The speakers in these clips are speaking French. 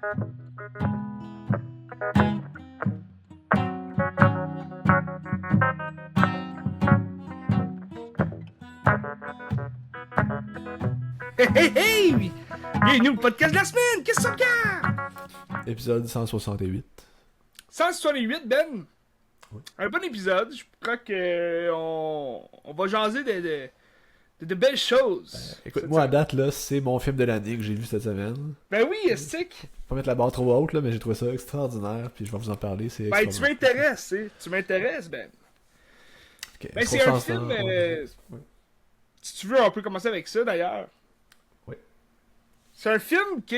Hey, hey, hey! Bienvenue au podcast de la semaine! Qu'est-ce que ça regarde? Épisode 168. 168, Ben! Oui. Un bon épisode. Je crois que on va jaser de belles choses. Écoute, moi à date, là, c'est mon film de l'année que j'ai vu cette semaine. Ben oui, Estic! Pas mettre la barre trop haute, là, mais j'ai trouvé ça extraordinaire, puis je vais vous en parler. C'est Ben tu extraordinaire. m'intéresses, hein? Tu m'intéresses, Ben. Ok, Ben est-ce qu'on c'est un s'en film... sort? Oui. Si tu veux, on peut commencer avec ça, d'ailleurs. Oui. C'est un film que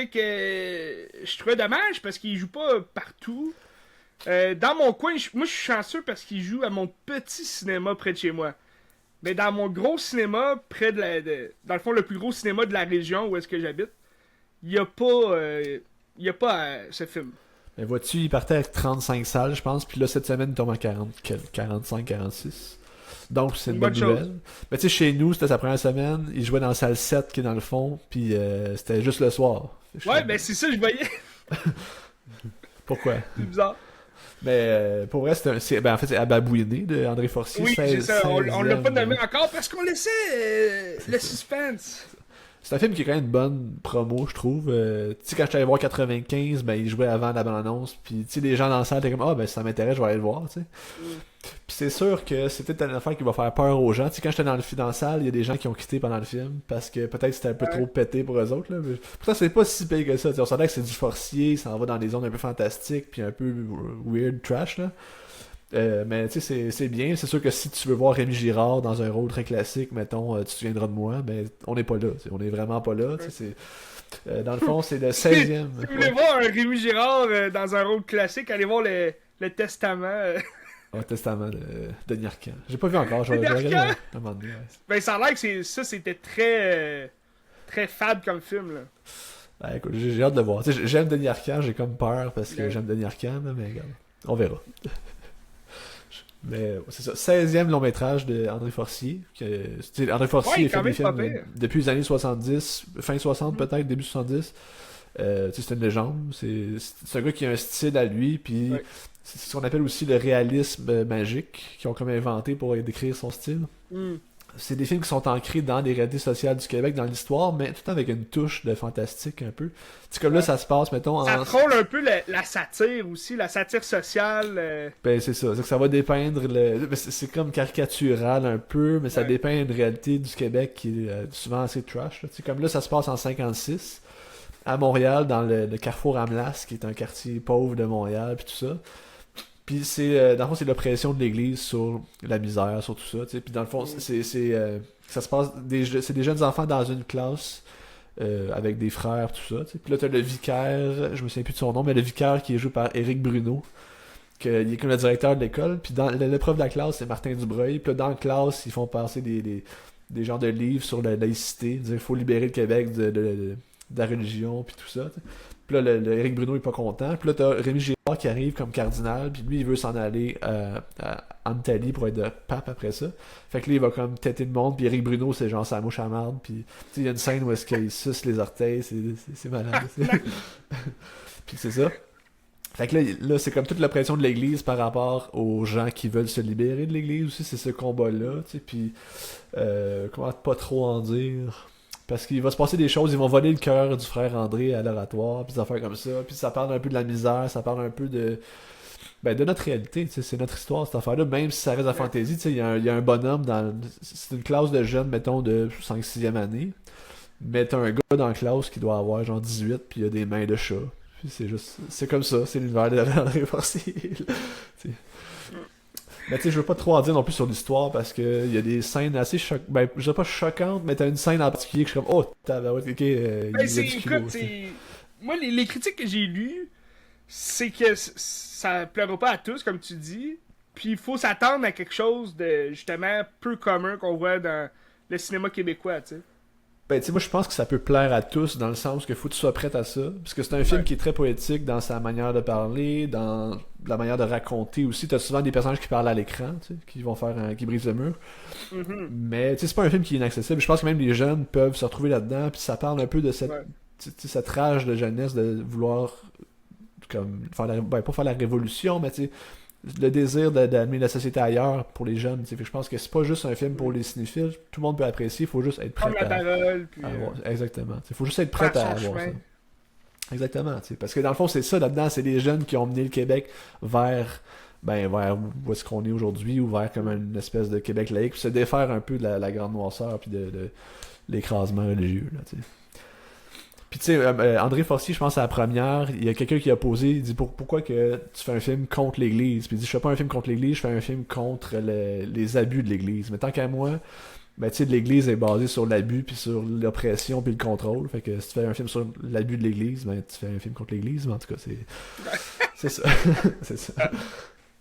je trouvais dommage parce qu'il joue pas partout. Dans mon coin, moi je suis chanceux parce qu'il joue à mon petit cinéma près de chez moi. Mais dans mon gros cinéma, près dans le fond, le plus gros cinéma de la région où est-ce que j'habite, il y a pas ce film. Mais vois-tu, il partait avec 35 salles, je pense, puis là, cette semaine, il tombe à 45, 46. Donc, c'est une bonne chose. nouvelle. Mais tu sais, chez nous, c'était sa première semaine, il jouait dans la salle 7 qui est dans le fond, puis c'était juste le soir. Ouais, ben c'est ça, je voyais. Pourquoi? C'est bizarre. Mais pour vrai, en fait, c'est Ababouiné de André Forcier. Oui, c'est ça. On l'a pas 16e. nommé encore parce qu'on laissait le suspense. C'est un film qui est quand même une bonne promo, je trouve. Tu sais, quand je suis allé voir 95, ben, il jouait avant la bande-annonce. Puis, tu sais, les gens dans la salle étaient comme, ah, ben, si ça m'intéresse, je vais aller le voir, tu sais. Puis, c'est sûr que c'est peut-être une affaire qui va faire peur aux gens. Tu sais, quand j'étais dans la salle, il y a des gens qui ont quitté pendant le film parce que peut-être c'était un peu trop pété pour eux autres, là. Mais pourtant, c'est pas si pire que ça. Tu sais, on s'entend que c'est du Forcier, ça en va dans des zones un peu fantastiques, puis un peu weird trash, là. Mais tu sais, c'est bien. C'est sûr que si tu veux voir Rémi Girard dans un rôle très classique, mettons, tu te souviendras de moi, mais on n'est pas là. On n'est vraiment pas là. Dans le fond, c'est le 16e. Si vous voulez voir un Rémi Girard dans un rôle classique, allez voir le Testament. Le Testament de Arcand. J'ai pas vu encore. Je vais regarder un moment donné. Ouais. Ben, ça a l'air que c'était très, très fade comme film, là. Ouais, écoute, j'ai hâte de voir. Tu sais, j'aime Denis Arcand, j'ai comme peur parce que j'aime Denis Arcand, là, mais regarde, on verra. Mais c'est ça, 16e long métrage de André Forcier. André Forcier a fait des films depuis les années 70, fin 60 peut-être, début 70. C'est une légende. C'est un gars qui a un style à lui, puis c'est ce qu'on appelle aussi le réalisme magique, qu'ils ont comme inventé pour décrire son style. C'est des films qui sont ancrés dans des réalités sociales du Québec, dans l'histoire, mais tout le temps avec une touche de fantastique un peu. C'est comme là, ça se passe, mettons... Ça frôle un peu la satire aussi, la satire sociale. Ben c'est ça, c'est que ça va dépeindre... C'est comme caricatural un peu, mais ça dépeint une réalité du Québec qui est souvent assez trash. Là. Comme là, ça se passe en 56, à Montréal, dans le carrefour Amlas, qui est un quartier pauvre de Montréal, puis tout ça. Puis dans le fond, c'est l'oppression de l'Église sur la misère, sur tout ça. T'sais. Puis dans le fond, ça se passe c'est des jeunes enfants dans une classe avec des frères, tout ça. T'sais. Puis là, t'as le vicaire, je me souviens plus de son nom, mais le vicaire qui est joué par Éric Bruno, il est comme le directeur de l'école. Puis dans l'épreuve de la classe, c'est Martin Dubreuil. Puis là, dans la classe, ils font passer des genres de livres sur la laïcité, dire qu'il faut libérer le Québec de la religion, puis tout ça. T'sais. Puis là, le Éric Bruno est pas content. Puis là, t'as Rémi Girard qui arrive comme cardinal. Puis lui, il veut s'en aller à Antalya pour être de pape après ça. Fait que là, il va comme têter le monde. Puis Éric Bruno, c'est genre sa mouche à marde. Puis il y a une scène où est-ce qu'il suce les orteils. C'est malade. Puis c'est ça. Fait que là, c'est comme toute la pression de l'Église par rapport aux gens qui veulent se libérer de l'Église aussi. C'est ce combat-là. Puis comment pas trop en dire... Parce qu'il va se passer des choses, ils vont voler le cœur du frère André à l'oratoire, puis des affaires comme ça, puis ça parle un peu de la misère, ça parle un peu de notre réalité, c'est notre histoire cette affaire-là, même si ça reste la fantaisie, il y a un bonhomme c'est une classe de jeunes, mettons, de 5-6e année, mais t'as un gars dans la classe qui doit avoir genre 18, puis il a des mains de chat, puis c'est comme ça, c'est l'univers de André Forcier. Mais tu sais, je veux pas trop en dire non plus sur l'histoire parce que il y a des scènes assez choquantes. Ben, je dirais pas choquantes, mais t'as une scène en particulier que je suis comme, oh, tabarouette, ok, écoute, moi, les critiques que j'ai lues, c'est que ça plaira pas à tous, comme tu dis. Puis il faut s'attendre à quelque chose de, justement, peu commun qu'on voit dans le cinéma québécois, tu sais. Ben, tu sais, moi, je pense que ça peut plaire à tous dans le sens qu'il faut que tu sois prêt à ça. Parce que c'est un film qui est très poétique dans sa manière de parler, dans la manière de raconter aussi. T'as souvent des personnages qui parlent à l'écran, tu sais, qui brisent le mur. Mais, tu sais, c'est pas un film qui est inaccessible. Je pense que même les jeunes peuvent se retrouver là-dedans. Puis ça parle un peu de cette cette rage de jeunesse de vouloir comme faire pas faire la révolution, mais tu sais, le désir d'amener la société ailleurs pour les jeunes. Fait que je pense que c'est pas juste un film pour les cinéphiles, tout le monde peut apprécier, il faut juste être prêt Prendre la parole, puis... à voir. Exactement. Il faut juste être prêt à voir ça. Exactement, parce que dans le fond, c'est ça là-dedans, c'est les jeunes qui ont mené le Québec vers vers où est-ce qu'on est aujourd'hui, ou vers comme une espèce de Québec laïque, puis se défaire un peu de la grande noirceur, puis de l'écrasement religieux, là, tu sais. Puis tu sais, André Forcier, je pense à la première, il y a quelqu'un qui a posé, il dit pourquoi que tu fais un film contre l'Église? Puis il dit je fais pas un film contre l'Église, je fais un film contre les abus de l'Église. Mais tant qu'à moi, tu sais, l'Église est basée sur l'abus, puis sur l'oppression, puis le contrôle. Fait que si tu fais un film sur l'abus de l'Église, tu fais un film contre l'Église. Mais en tout cas, c'est ça. C'est ça.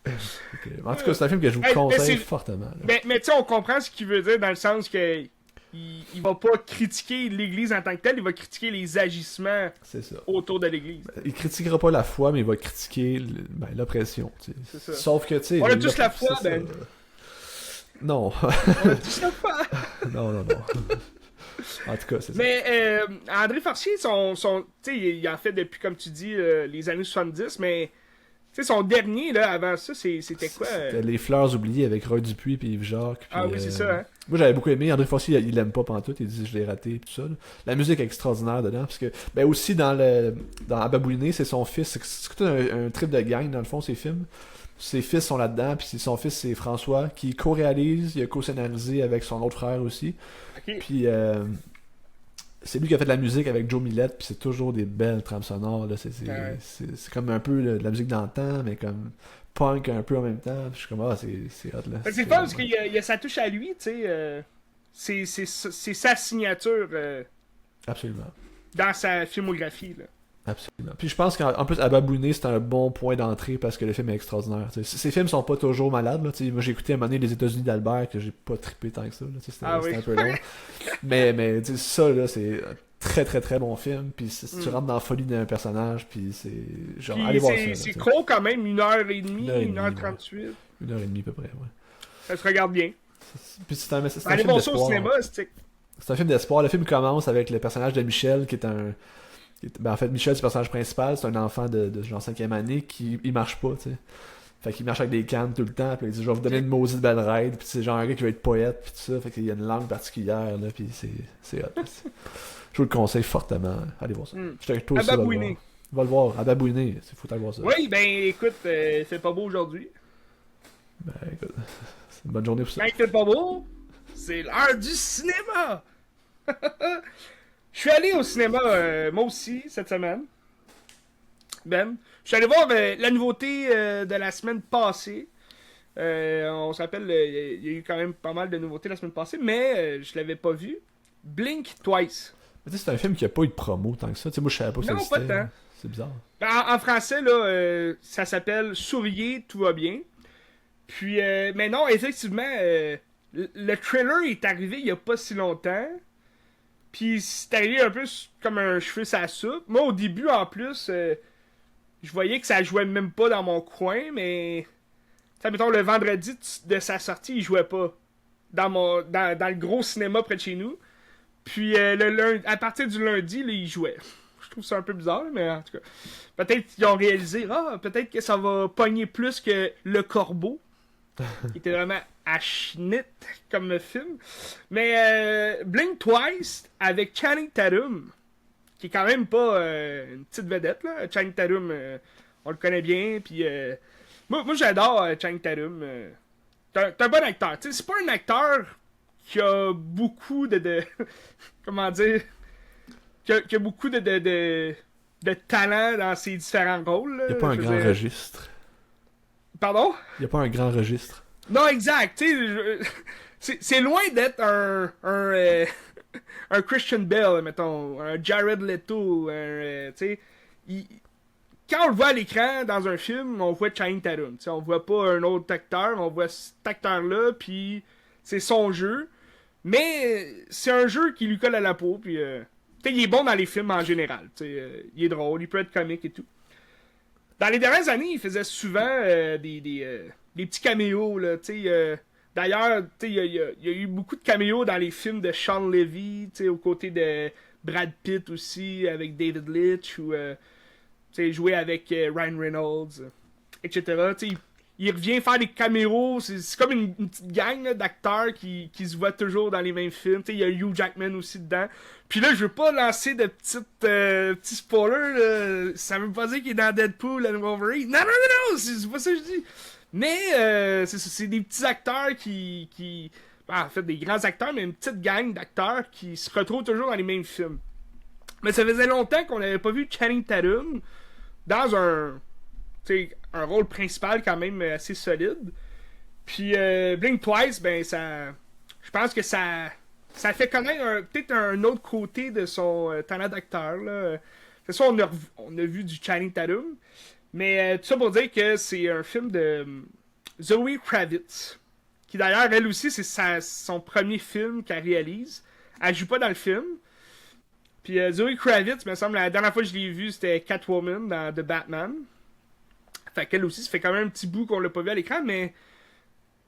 Okay. En tout cas, c'est un film que je vous conseille fortement. Mais tu sais, on comprend ce qu'il veut dire dans le sens que il va pas critiquer l'Église en tant que telle, il va critiquer les agissements autour de l'Église. Il critiquera pas la foi, mais il va critiquer l'oppression. Sauf que, tu sais... On a tous la foi, Ben. Non. On a tous la foi. Non. En tout cas, c'est ça. Mais André Forcier, tu sais, il en fait depuis, comme tu dis, les années 70, mais... Tu sais, son dernier, là, avant ça, c'était quoi? C'était Les Fleurs oubliées avec Roy Dupuis et Yves Jacques. Puis, ah oui, c'est ça, hein? Moi, j'avais beaucoup aimé. André Forcier, il l'aime pas pantoute. Il dit je l'ai raté et tout ça. Là. La musique est extraordinaire dedans. Parce que, aussi, dans Ababouiné, c'est son fils. C'est tout un trip de gang, dans le fond, ces films. Ses fils sont là-dedans. Puis son fils, c'est François, qui co-réalise. Il a co-scénarisé avec son autre frère aussi. Okay. Puis... c'est lui qui a fait de la musique avec Joe Millette, puis c'est toujours des belles trames sonores. Là. C'est comme un peu de la musique d'antan, mais comme punk un peu en même temps. Puis je suis comme, c'est hot là. C'est fun parce qu'il y a sa touche à lui, tu sais. C'est sa signature. Absolument. Dans sa filmographie, là. Absolument. Puis je pense qu'en plus, Ababouné, c'est un bon point d'entrée parce que le film est extraordinaire. T'sais. Ces films sont pas toujours malades. Là, moi, j'ai écouté à un moment donné Les États-Unis d'Albert, que j'ai pas trippé tant que ça. C'était un peu long. mais ça, là, c'est un très très très bon film. Puis tu rentres dans la folie d'un personnage, puis c'est genre, allez voir ça. C'est court quand même, 1h30, 1h38. 1h30 à peu près, ouais. Ça se regarde bien. Puis c'est un film d'espoir. Au cinéma, c'est un film d'espoir. Le film commence avec le personnage de Michel, qui est un... en fait, Michel, c'est le personnage principal, c'est un enfant de genre 5e année qui il marche pas, tu sais. Fait qu'il marche avec des cannes tout le temps, puis il dit je vais vous donner une maudite belle ride, puis c'est genre un gars qui veut être poète, puis tout ça, fait qu'il y a une langue particulière, là, puis c'est hot. Je vous le conseille fortement, allez voir ça. Je te Ababouiné. Va le voir, Ababouiné, c'est fou d'aller voir ça. Oui, écoute, il fait pas beau aujourd'hui. Écoute, c'est une bonne journée pour ça. Il fait pas beau, c'est l'heure du cinéma! Je suis allé au cinéma, moi aussi, cette semaine. Ben. Je suis allé voir la nouveauté de la semaine passée. On se rappelle, il y a eu quand même pas mal de nouveautés la semaine passée, mais je l'avais pas vu. Blink Twice. Mais c'est un film qui a pas eu de promo tant que ça. Moi, je savais pas que ça existait. Non, pas tant. C'est bizarre. En français, là, ça s'appelle Souriez, tout va bien. Puis, mais non, effectivement, le trailer est arrivé il y a pas si longtemps. Puis c'est arrivé un peu comme un cheveu sur la soupe. Moi, au début, en plus, je voyais que ça jouait même pas dans mon coin, mais... T'sais, mettons, le vendredi de sa sortie, il jouait pas dans le gros cinéma près de chez nous. Puis à partir du lundi, là, il jouait. Je trouve ça un peu bizarre, mais en tout cas... Peut-être qu'ils ont réalisé, peut-être que ça va pogner plus que Le Corbeau. Qui était vraiment à schnit comme film. Mais Blink Twice avec Channing Tatum, qui est quand même pas une petite vedette, là. Channing Tatum, on le connaît bien, puis moi j'adore Channing Tatum. T'es un bon acteur. T'sais, c'est pas un acteur qui a beaucoup de comment dire, qui a beaucoup de talent dans ses différents rôles. Là, il n'y a pas un grand registre. Pardon? Il n'y a pas un grand registre. Non, exact. C'est loin d'être un Christian Bale, mettons, un Jared Leto. Quand on le voit à l'écran dans un film, on voit Channing Tatum. On voit pas un autre acteur, on voit cet acteur-là, puis c'est son jeu. Mais c'est un jeu qui lui colle à la peau, puis il est bon dans les films en général. Il est drôle, il peut être comique et tout. Dans les dernières années, il faisait souvent des petits caméos, là, d'ailleurs, il y a eu beaucoup de caméos dans les films de Sean Levy, aux côtés de Brad Pitt aussi, avec David Leitch, ou jouer avec Ryan Reynolds, etc. Il revient faire des caméos, c'est comme une petite gang là, d'acteurs qui se voient toujours dans les mêmes films. Il y a Hugh Jackman aussi dedans. Puis là, je veux pas lancer de petits spoilers, là. Ça veut pas dire qu'il est dans Deadpool and Wolverine. Non, c'est pas ça que je dis. Mais c'est des petits acteurs en fait, des grands acteurs, mais une petite gang d'acteurs qui se retrouvent toujours dans les mêmes films. Mais ça faisait longtemps qu'on n'avait pas vu Channing Tatum dans un rôle principal quand même assez solide. Puis Blink Twice, ben ça, je pense que ça fait connaître peut-être un autre côté de son talent d'acteur. Là. C'est ça, on a vu du Channing Tatum. Mais tout ça pour dire que c'est un film de Zoe Kravitz. Qui d'ailleurs, elle aussi, c'est son premier film qu'elle réalise. Elle joue pas dans le film. Puis Zoe Kravitz, me semble, la dernière fois que je l'ai vue, c'était Catwoman dans The Batman. Fait qu'elle aussi, ça fait quand même un petit bout qu'on l'a pas vu à l'écran, mais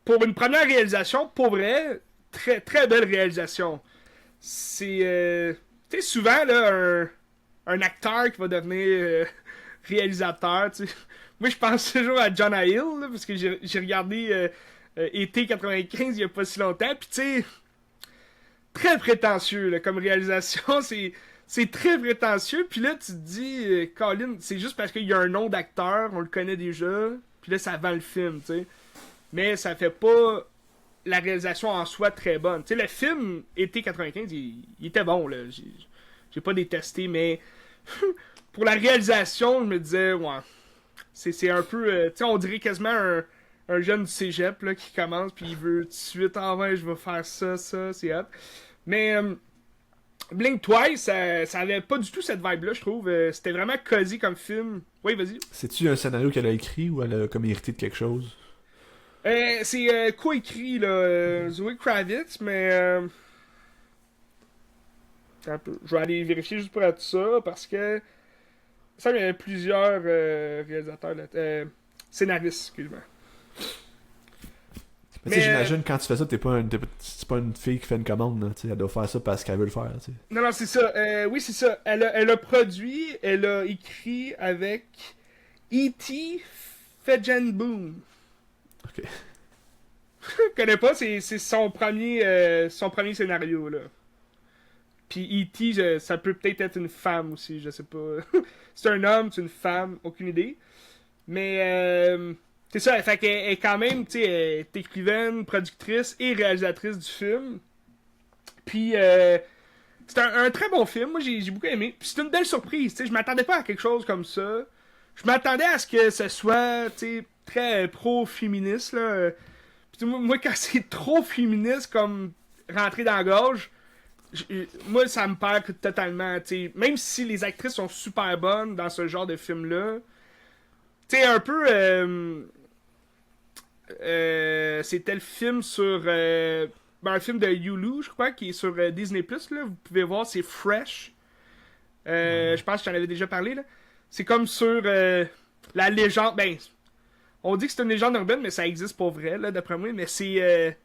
pour une première réalisation, pour vrai, très très belle réalisation. C'est, tu sais, souvent, là, un acteur qui va devenir réalisateur, tu sais. Moi, je pense toujours à Jonah Hill, là, parce que j'ai regardé été 95 il y a pas si longtemps, puis tu sais, très prétentieux, là, comme réalisation, c'est très prétentieux, puis là, tu te dis, Colin, c'est juste parce qu'il y a un nom d'acteur, on le connaît déjà, puis là, ça vend le film, tu sais. Mais ça fait pas la réalisation en soi très bonne. Tu sais, le film été 95, il était bon, là. J'ai pas détesté, mais pour la réalisation, je me disais, ouais, c'est un peu, tu sais, on dirait quasiment un jeune du cégep, là, qui commence, puis il veut tout de suite, ouais, je vais faire ça, c'est hot. Mais Blink Twice, ça avait pas du tout cette vibe-là, je trouve. C'était vraiment cosy comme film. Oui, vas-y. C'est-tu un scénario qu'elle a écrit ou elle a comme hérité de quelque chose? C'est coécrit, là, Zoe Kravitz, mais... un peu. Je vais aller vérifier juste pour être ça, parce que... Ça, il y avait plusieurs réalisateurs, là, scénaristes, excuse-moi. Mais tu sais, j'imagine quand tu fais ça, c'est pas une fille qui fait une commande, là, elle doit faire ça parce qu'elle veut le faire. T'sais. Non, c'est ça. Oui, c'est ça. Elle a produit, elle a écrit avec E.T. Boom. Ok. Je connais pas, c'est son premier scénario, là. Puis E.T., ça peut peut-être être une femme aussi, je sais pas. C'est un homme, c'est une femme, aucune idée. Mais c'est ça, fait qu'elle est quand même, tu sais, elle est écrivaine, productrice et réalisatrice du film. Puis c'est un très bon film, moi j'ai beaucoup aimé. Puis c'est une belle surprise, tu sais, je m'attendais pas à quelque chose comme ça. Je m'attendais à ce que ce soit, tu sais, très pro-féministe, là. Puis moi, quand c'est trop féministe comme rentrer dans la gorge, moi ça me perd totalement, tu sais. Même si les actrices sont super bonnes dans ce genre de film-là, tu sais, un peu... c'était le film sur... un film de Hulu, je crois, qui est sur Disney+, là. Vous pouvez voir, c'est Fresh. Je pense que je t'en avais déjà parlé, là. C'est comme sur la légende... Ben, on dit que c'est une légende urbaine, mais ça existe pour vrai, là, d'après moi. Mais c'est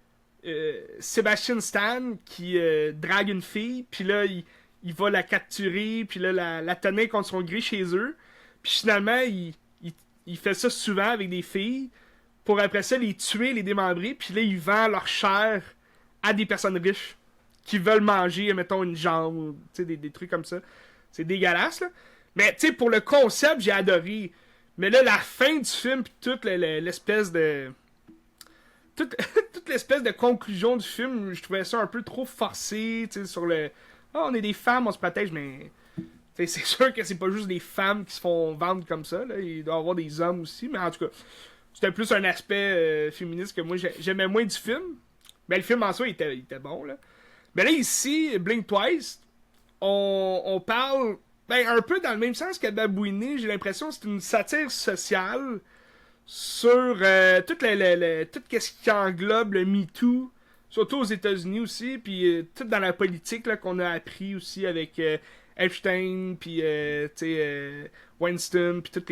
Sebastian Stan qui drague une fille, puis là, il va la capturer, puis là, la tenir contre son gré chez eux. Puis finalement, il fait ça souvent avec des filles, pour après ça les tuer, les démembrer, puis là, il vend leur chair à des personnes riches qui veulent manger, mettons, une jambe, tu sais, des trucs comme ça. C'est dégueulasse, là. Mais, tu sais, pour le concept, j'ai adoré. Mais là, la fin du film, pis toute l'espèce de... Toute l'espèce de conclusion du film, je trouvais ça un peu trop forcé, tu sais, sur le... Ah, on est des femmes, on se protège, mais... C'est sûr que c'est pas juste des femmes qui se font vendre comme ça, là. Il doit y avoir des hommes aussi, mais en tout cas, c'était plus un aspect féministe que moi j'aimais moins du film. Mais le film en soi, il était bon, là. Mais là, ici, Blink Twice, on parle... Ben, un peu dans le même sens que Babouiné, j'ai l'impression que c'est une satire sociale sur tout ce qui englobe le MeToo, surtout aux États-Unis aussi, puis tout dans la politique là, qu'on a appris aussi avec Epstein, puis Weinstein, puis toutes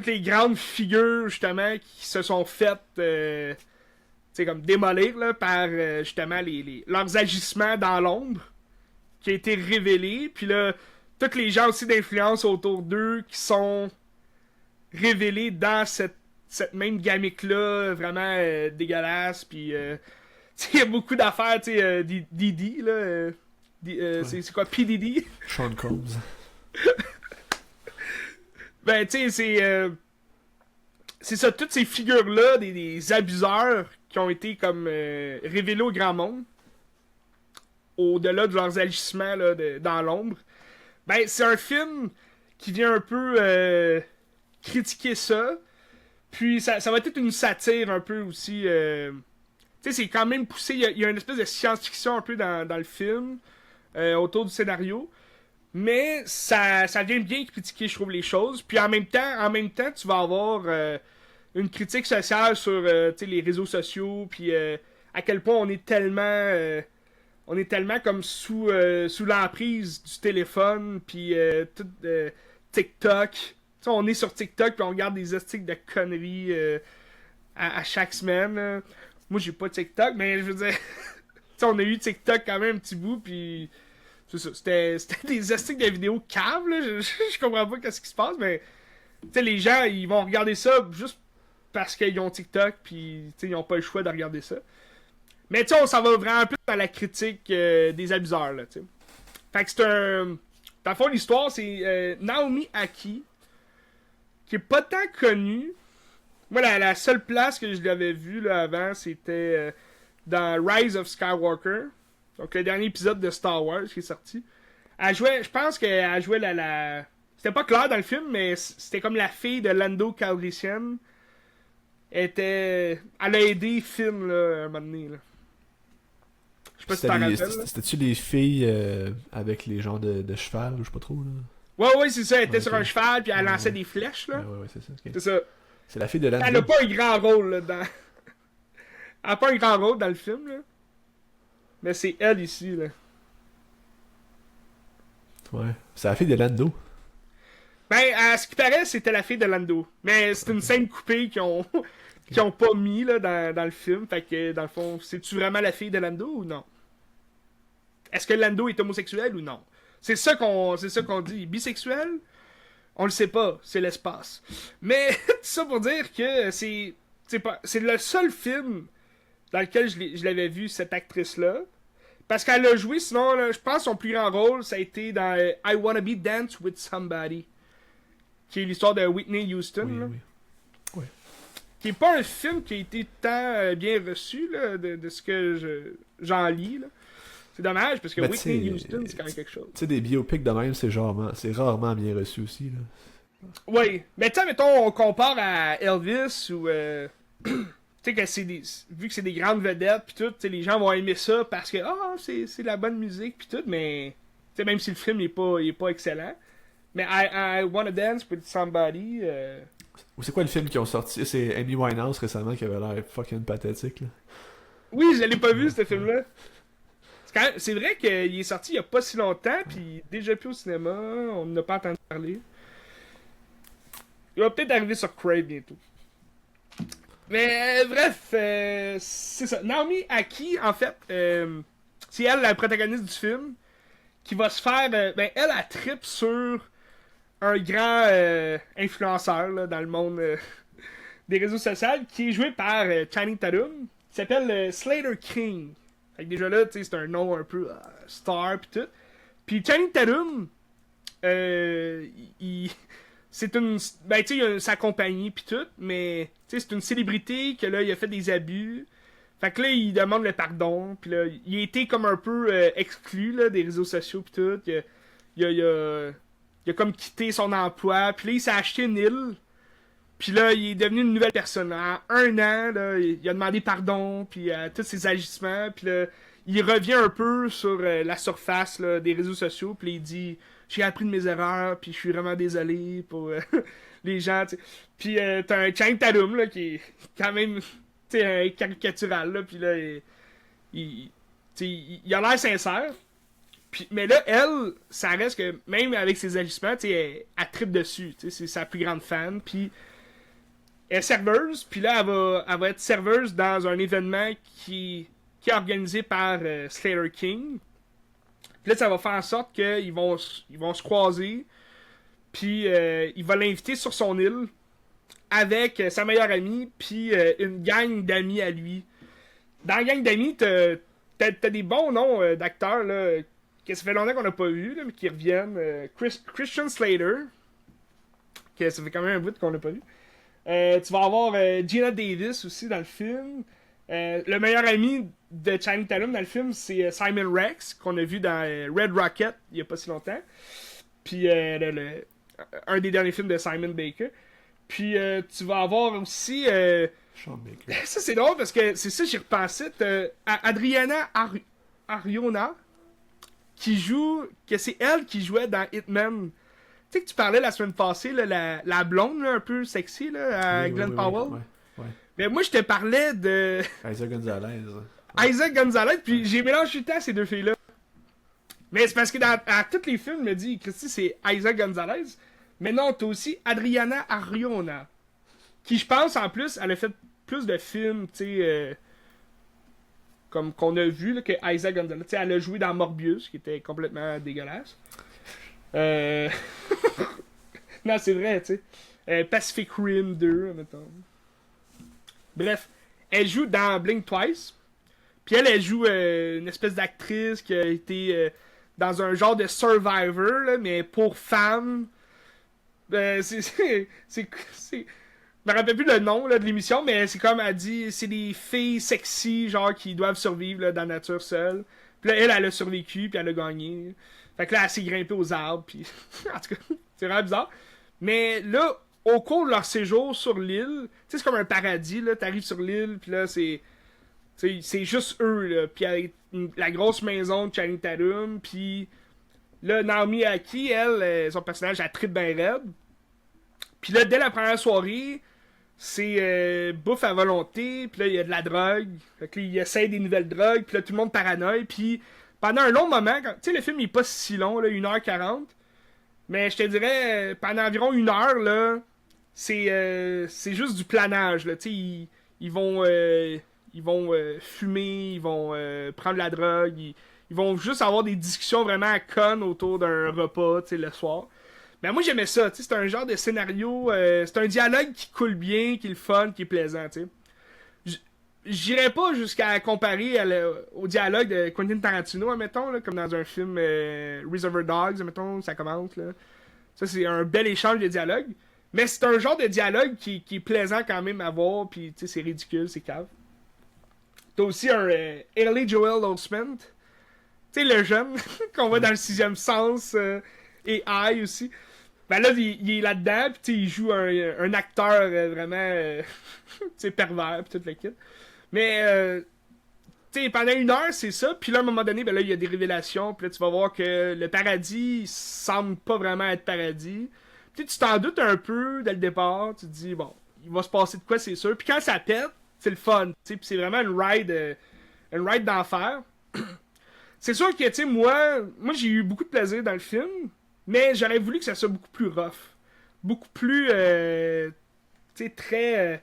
les grandes figures justement qui se sont faites comme démolir là, par justement leurs agissements dans l'ombre. qui a été révélé, puis là, tous les gens aussi d'influence autour d'eux qui sont révélés dans cette même gamique-là, vraiment dégueulasse, puis il y a beaucoup d'affaires, tu sais, Didi, là, c'est quoi, P. Diddy? Sean Combs. Ben, tu sais, c'est ça, toutes ces figures-là, des abuseurs qui ont été comme révélés au grand monde, au-delà de leurs agissements là, dans l'ombre. Ben, c'est un film qui vient un peu critiquer ça. Puis ça va être une satire un peu aussi. Tu sais, c'est quand même poussé. Il y a une espèce de science-fiction un peu dans le film, autour du scénario. Mais ça vient bien critiquer, je trouve, les choses. Puis en même temps, tu vas avoir une critique sociale sur les réseaux sociaux. Puis à quel point on est tellement comme sous l'emprise du téléphone. Puis tout TikTok. T'sais, on est sur TikTok puis on regarde des astiques de conneries à chaque semaine. Moi, j'ai pas TikTok, mais je veux dire... on a eu TikTok quand même un petit bout, puis... C'est ça, c'était des astiques de vidéos caves, là. Je comprends pas qu'est-ce qui se passe, mais... les gens, ils vont regarder ça juste parce qu'ils ont TikTok, puis ils ont pas le choix de regarder ça. Mais on s'en va vraiment plus à la critique des abuseurs, là, t'sais. Fait que c'est un... Dans le fond, l'histoire, c'est Naomi Aki, qui est pas tant connu. Moi, la seule place que je l'avais vue là, avant, c'était dans Rise of Skywalker. Donc, le dernier épisode de Star Wars qui est sorti. Elle jouait, je pense qu'elle jouait la... C'était pas clair dans le film, mais c'était comme la fille de Lando Calrissian. Elle a aidé Finn, là, un moment donné, là. Je sais pas si t'en rappelles. C'était-tu les filles avec les genres de cheval, ou je sais pas trop, là? Ouais, c'est ça. Elle était sur un cheval, puis elle lançait des flèches, là. Ouais, c'est ça. Okay. C'est ça. C'est la fille de Lando. Elle a pas un grand rôle, là, dans... Elle a pas un grand rôle dans le film, là. Mais c'est elle, ici, là. Ouais. C'est la fille de Lando. Ben, à ce qui paraît, c'était la fille de Lando. Mais c'est une scène coupée qu'ils ont pas mis, là, dans le film. Fait que, dans le fond, c'est-tu vraiment la fille de Lando, ou non? Est-ce que Lando est homosexuel, ou non? C'est ça qu'on dit. Bisexuel? On le sait pas, c'est l'espace. Mais tout ça pour dire que c'est le seul film dans lequel je l'avais vu, cette actrice-là. Parce qu'elle a joué, sinon, là, je pense son plus grand rôle, ça a été dans I Wanna Be Dance With Somebody. Qui est l'histoire de Whitney Houston. Oui, là. oui. Ouais. Qui est pas un film qui a été tant bien reçu, là, de ce que j'en lis, là. C'est dommage, parce que Whitney Houston, c'est quand même quelque chose. Tu sais, des biopics de même, c'est rarement bien reçu aussi, là. Oui, mais tu sais, mettons, on compare à Elvis ou... tu sais, que vu que c'est des grandes vedettes, pis tout, les gens vont aimer ça parce que, c'est la bonne musique, pis tout, mais... Tu sais, même si le film, il est pas excellent. Mais I Wanna Dance With Somebody... Ou c'est quoi le film qu'ils ont sorti? C'est Amy Winehouse récemment qui avait l'air fucking pathétique, là. Oui, je l'ai pas vu, ce film-là. C'est vrai qu'il est sorti il y a pas si longtemps, puis déjà plus au cinéma, on n'a pas entendu parler. Il va peut-être arriver sur Crave bientôt. Mais bref, c'est ça. Naomi Aki, en fait, c'est elle la protagoniste du film, qui va se faire... elle tripe sur un grand influenceur là, dans le monde des réseaux sociaux, qui est joué par Channing Tatum, qui s'appelle Slater King. Fait que déjà là, tu sais, c'est un nom un peu star pis tout. Puis Channing Tatum, c'est une... Ben, tu sais, il a sa compagnie pis tout, mais, tu sais, c'est une célébrité que là, il a fait des abus. Fait que là, il demande le pardon, pis là, il a été comme un peu exclu, là, des réseaux sociaux pis tout. Il a comme quitté son emploi, pis là, il s'est acheté une île. Puis là, il est devenu une nouvelle personne. En un an, là, il a demandé pardon, puis tous ses agissements. Puis là, il revient un peu sur la surface là, des réseaux sociaux. Puis il dit « J'ai appris de mes erreurs, puis je suis vraiment désolé pour les gens. » Puis t'as un Channing Tatum là, qui est quand même un caricatural. Là, puis là, il a l'air sincère. Puis, mais là, elle, ça reste que même avec ses agissements, elle tripe dessus. C'est sa plus grande fan. Puis elle est serveuse, puis là, elle va être serveuse dans un événement qui est organisé par Slater King. Puis là, ça va faire en sorte qu'ils vont se croiser. Puis il va l'inviter sur son île avec sa meilleure amie, puis une gang d'amis à lui. Dans la gang d'amis, t'as des bons noms d'acteurs là, que ça fait longtemps qu'on n'a pas vu, là, mais qui reviennent. Christian Slater, que ça fait quand même un bout qu'on n'a pas vu. Tu vas avoir Gina Davis aussi dans le film. Le meilleur ami de Channing Tatum dans le film, c'est Simon Rex, qu'on a vu dans Red Rocket il n'y a pas si longtemps. Puis un des derniers films de Simon Baker. Puis tu vas avoir aussi... Sean Baker. Ça c'est drôle parce que c'est ça, j'y repensais. À Adriana Arjona, que c'est elle qui jouait dans Hitman. Tu sais que tu parlais la semaine passée, là, la blonde là, un peu sexy, là, à Glenn Powell. Ouais. Mais moi, je te parlais de... Isaac Gonzalez. Isaac Gonzalez, puis j'ai mélangé tout le temps ces deux filles-là. Mais c'est parce que dans tous les films, me dit, Christy, c'est Isaac Gonzalez. Mais non, t'as aussi Adriana Arjona. Qui, je pense, en plus, elle a fait plus de films, tu sais... comme qu'on a vu, là, que Isaac Gonzalez. Tu sais, elle a joué dans Morbius, qui était complètement dégueulasse. Non, c'est vrai, tu sais. Pacific Rim 2, mettons. Bref, elle joue dans Blink Twice. Puis elle joue une espèce d'actrice qui a été dans un genre de Survivor, là, mais pour femmes. Je me rappelle plus le nom là, de l'émission, mais c'est comme elle dit, c'est des filles sexy, genre, qui doivent survivre là, dans la nature seule. Puis là, elle a survécu, puis elle a gagné. Fait que là, elle s'est grimpée aux arbres, puis... en tout cas, c'est vraiment bizarre. Mais là, au cours de leur séjour sur l'île, tu sais, c'est comme un paradis, là, t'arrives sur l'île, puis là, c'est juste eux, là, puis avec la grosse maison de Channing Tatum, puis là, Naomi Aki, elle, son personnage, elle tripe bien raide. Puis là, dès la première soirée, c'est bouffe à volonté, puis là, il y a de la drogue, fait que là, il essaie des nouvelles drogues, puis là, tout le monde paranoïe, puis pendant un long moment, tu sais, le film, il est pas si long, là, 1h40, mais je te dirais, pendant environ 1 heure, là, c'est juste du planage, là, tu sais, ils vont fumer, ils vont prendre la drogue, ils vont juste avoir des discussions vraiment connes autour d'un repas, tu sais, le soir. Ben moi j'aimais ça, tu sais, c'est un genre de scénario, c'est un dialogue qui coule bien, qui est le fun, qui est plaisant, tu sais. J'irais pas jusqu'à comparer au dialogue de Quentin Tarantino, admettons, là, comme dans un film Reservoir Dogs, admettons, ça commence, là. Ça, c'est un bel échange de dialogue. Mais c'est un genre de dialogue qui est plaisant quand même à voir, puis tu sais, c'est ridicule, c'est cave. T'as aussi un Haley Joel Osment, tu sais, le jeune qu'on voit dans le Sixième Sens, et I aussi. Ben là, il est là-dedans, pis il joue un acteur vraiment pervers, pis tout le kit. Mais, tu sais, pendant 1 heure, c'est ça, puis là, à un moment donné, ben là, il y a des révélations, puis là, tu vas voir que le paradis semble pas vraiment être paradis. Puis tu t'en doutes un peu dès le départ, tu te dis, bon, il va se passer de quoi, c'est sûr. Puis quand ça pète, c'est le fun, tu sais, puis c'est vraiment une ride d'enfer. C'est sûr que, tu sais, moi j'ai eu beaucoup de plaisir dans le film, mais j'aurais voulu que ça soit beaucoup plus rough. Beaucoup plus, tu sais, très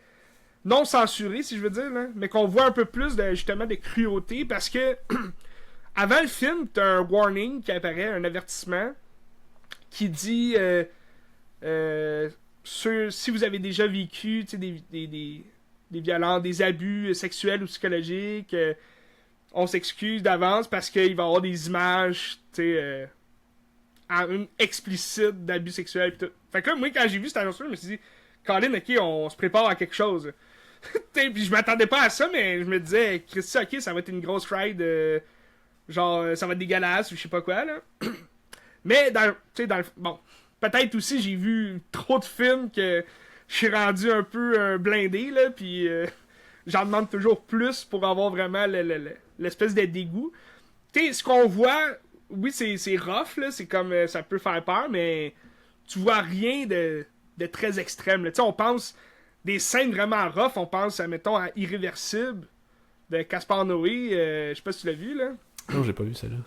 non censuré, si je veux dire, là. Mais qu'on voit un peu plus, justement, de cruauté, parce que avant le film, t'as un warning qui apparaît, un avertissement, qui dit, si vous avez déjà vécu, tu sais, des violences, des abus sexuels ou psychologiques, on s'excuse d'avance parce qu'il va y avoir des images, tu sais, explicites d'abus sexuels pis tout. Fait que là, moi, quand j'ai vu cette annonce-là, je me suis dit, Colin, ok, on se prépare à quelque chose. Puis je m'attendais pas à ça, mais je me disais, Christy, ok, ça va être une grosse ride, genre, ça va être dégueulasse ou je sais pas quoi, là. Mais, bon, peut-être aussi, j'ai vu trop de films que je suis rendu un peu blindé, là, puis j'en demande toujours plus pour avoir vraiment l'espèce de dégoût. Tu sais, ce qu'on voit, oui, c'est rough, là, c'est comme, ça peut faire peur, mais tu vois rien de très extrême, là. Tu sais, on pense des scènes vraiment rough, on pense, mettons, à Irréversible de Gaspard Noé, je sais pas si tu l'as vu, là. Non, j'ai pas vu celle-là. Tu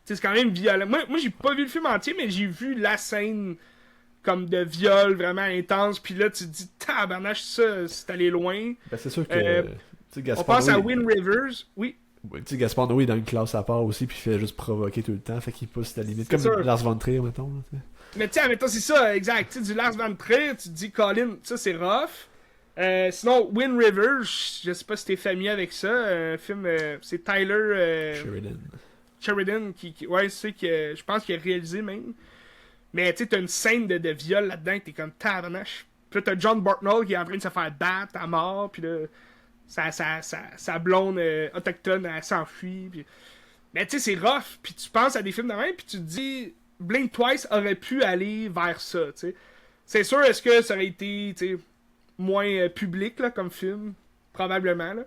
sais, c'est quand même violent. Moi, j'ai pas vu le film entier, mais j'ai vu la scène comme de viol vraiment intense, puis là, tu te dis, tabarnache, ça, c'est allé loin. Ben, c'est sûr que, on pense à Wind Rivers, oui. Tu sais, Gaspard Noé est dans une classe à part aussi, puis il fait juste provoquer tout le temps, fait qu'il pousse la limite. C'est Comme sûr. Lars von Trier, mettons. Là, tu sais. Mais tiens, mettons, c'est ça, exact. Tu sais, du Lars von Trier, tu te dis, Colin, ça c'est rough. Sinon, Wind River, je sais pas si t'es familier avec ça. Un film, c'est Tyler Sheridan ouais, c'est que je pense qu'il a réalisé même. Mais tu sais, t'as une scène de viol là-dedans, que t'es comme tabarnache. Puis là, t'as John Bartnell qui est en train de se faire battre à mort, puis là, sa blonde autochtone, elle s'enfuit. Puis... Mais tu sais, c'est rough, puis tu penses à des films de même, puis tu te dis, Blink Twice aurait pu aller vers ça, tu sais. C'est sûr, est-ce que ça aurait été, tu sais, moins public, là, comme film? Probablement, là.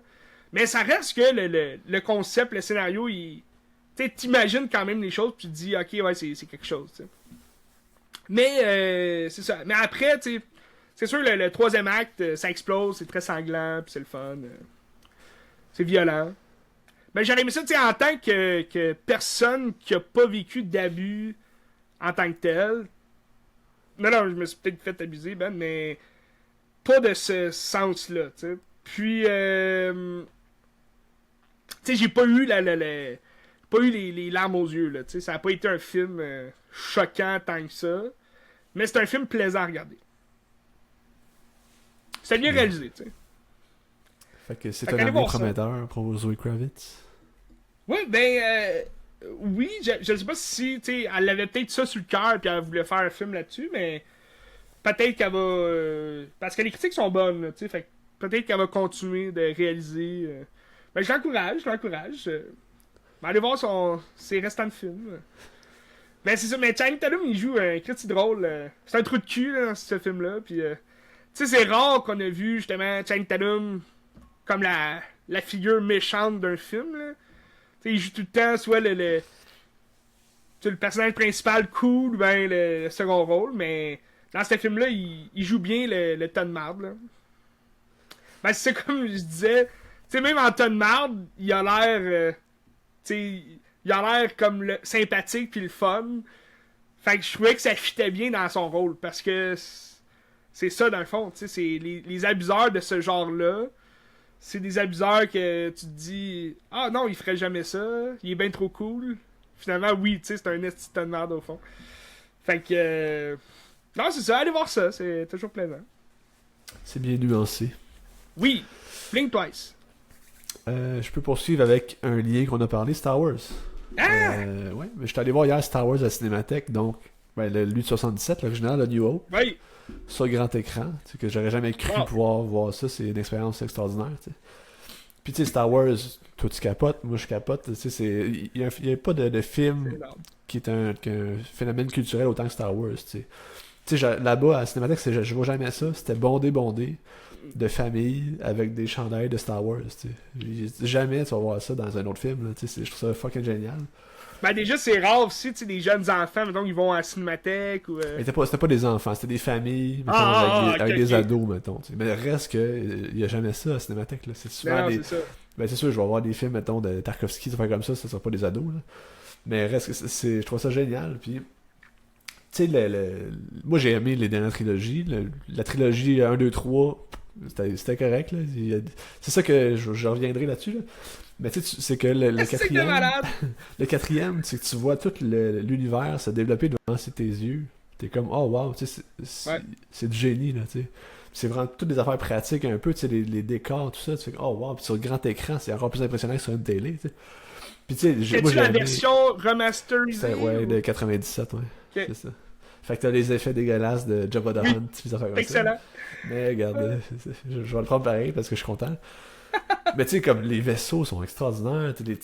Mais ça reste que le concept, le scénario, il... Tu sais, t'imagines quand même les choses, puis tu te dis, ok, ouais, c'est quelque chose, tu sais. Mais, c'est ça. Mais après, tu sais, c'est sûr, le troisième acte, ça explose, c'est très sanglant, puis c'est le fun. C'est violent. Mais j'aurais aimé ça, tu sais, en tant que personne qui a pas vécu d'abus en tant que tel. Non, je me suis peut-être fait abuser, Ben, mais pas de ce sens-là, tu sais. Puis, tu sais, j'ai pas eu pas eu les larmes aux yeux, là, tu sais. Ça a pas été un film choquant tant que ça. Mais c'est un film plaisant à regarder. C'est bien réalisé, tu sais. Fait que c'est Fait un qu'allez avenir voir ça. prometteur pour Zoe Kravitz. Oui, ben, oui, je sais pas si, tu sais, elle avait peut-être ça sur le cœur puis elle voulait faire un film là-dessus, mais peut-être qu'elle va. Parce que les critiques sont bonnes, tu sais, fait que peut-être qu'elle va continuer de réaliser. Ben, je l'encourage. Ben, allez voir ses restants de films. Ben, c'est ça, mais Channing Tatum, il joue un critique drôle. C'est un trou de cul, là, dans ce film-là, puis. Tu sais, c'est rare qu'on a vu, justement, Channing Tatum comme la figure méchante d'un film, là. Tu sais, il joue tout le temps, soit le personnage principal cool, ben le second rôle, mais dans ce film-là, il joue bien le tas de marde, là. Ben, c'est comme je disais, tu sais, même en tas de marde, il a l'air, tu sais, il a l'air comme le sympathique puis le fun. Fait que je trouvais que ça fitait bien dans son rôle, parce que c'est ça, dans le fond, tu sais, c'est les abuseurs de ce genre-là. C'est des abuseurs que tu te dis, ah non, il ferait jamais ça, il est bien trop cool. Finalement, oui, tu sais, c'est un esti de merde au fond. Fait que. Non, c'est ça, allez voir ça, c'est toujours plaisant. C'est bien nuancé. Oui, Blink Twice. Je peux poursuivre avec un lien qu'on a parlé, Star Wars. Ah! Ouais, mais je suis allé voir hier Star Wars à la Cinémathèque, donc lui de 77, l'original, le New Hope, Oui, sur grand écran, tu sais, que j'aurais jamais cru Wow. pouvoir voir ça, c'est une expérience extraordinaire, tu sais. Puis tu sais, Star Wars, toi tu capotes, moi je capote, tu sais, il y a pas de film c'est énorme. qui est qu'un phénomène culturel autant que Star Wars, tu sais. Tu sais, là-bas à la Cinémathèque, je vois jamais ça, c'était bondé de famille avec des chandails de Star Wars, tu sais. Jamais tu vas voir ça dans un autre film, là, tu sais, je trouve ça fucking génial. Ben déjà, c'est rare aussi, tu sais, des jeunes enfants, mettons, ils vont à la cinémathèque ou. Mais c'était pas des enfants, c'était des familles, mettons, avec des ok. ados, mettons. Tu sais. Mais reste que il y a jamais ça à la Cinémathèque, là. C'est souvent Non, des. c'est ça. Ben c'est sûr, je vais voir des films, mettons, de Tarkovsky, des affaires comme ça sera pas des ados, là. Mais reste que je trouve ça génial, puis. Tu sais, moi j'ai aimé les dernières trilogies. La trilogie 1, 2, 3, c'était correct, là. C'est ça que je reviendrai là-dessus, là. Mais tu sais, c'est que le C'est que quatrième. malade! Le quatrième, c'est que tu vois tout l'univers se développer devant tes yeux. T'es comme, oh wow, tu sais, Ouais. c'est du génie, là, tu sais. C'est vraiment toutes des affaires pratiques un peu, tu sais, les décors, tout ça. Tu fais, oh wow, puis sur le grand écran, c'est encore plus impressionnant que sur une télé, tu sais. Puis tu sais, moi C'est-tu j'ai la aimé- version remasterisée? Ouais, ou- de 97, ouais. Ok. C'est ça. Fait que t'as les effets dégueulasses de Jabba the Hutt, puis des affaires comme ça. Excellent. Mais regarde, je vais le prendre pareil parce que je suis content. Mais tu sais, comme les vaisseaux sont extraordinaires, tu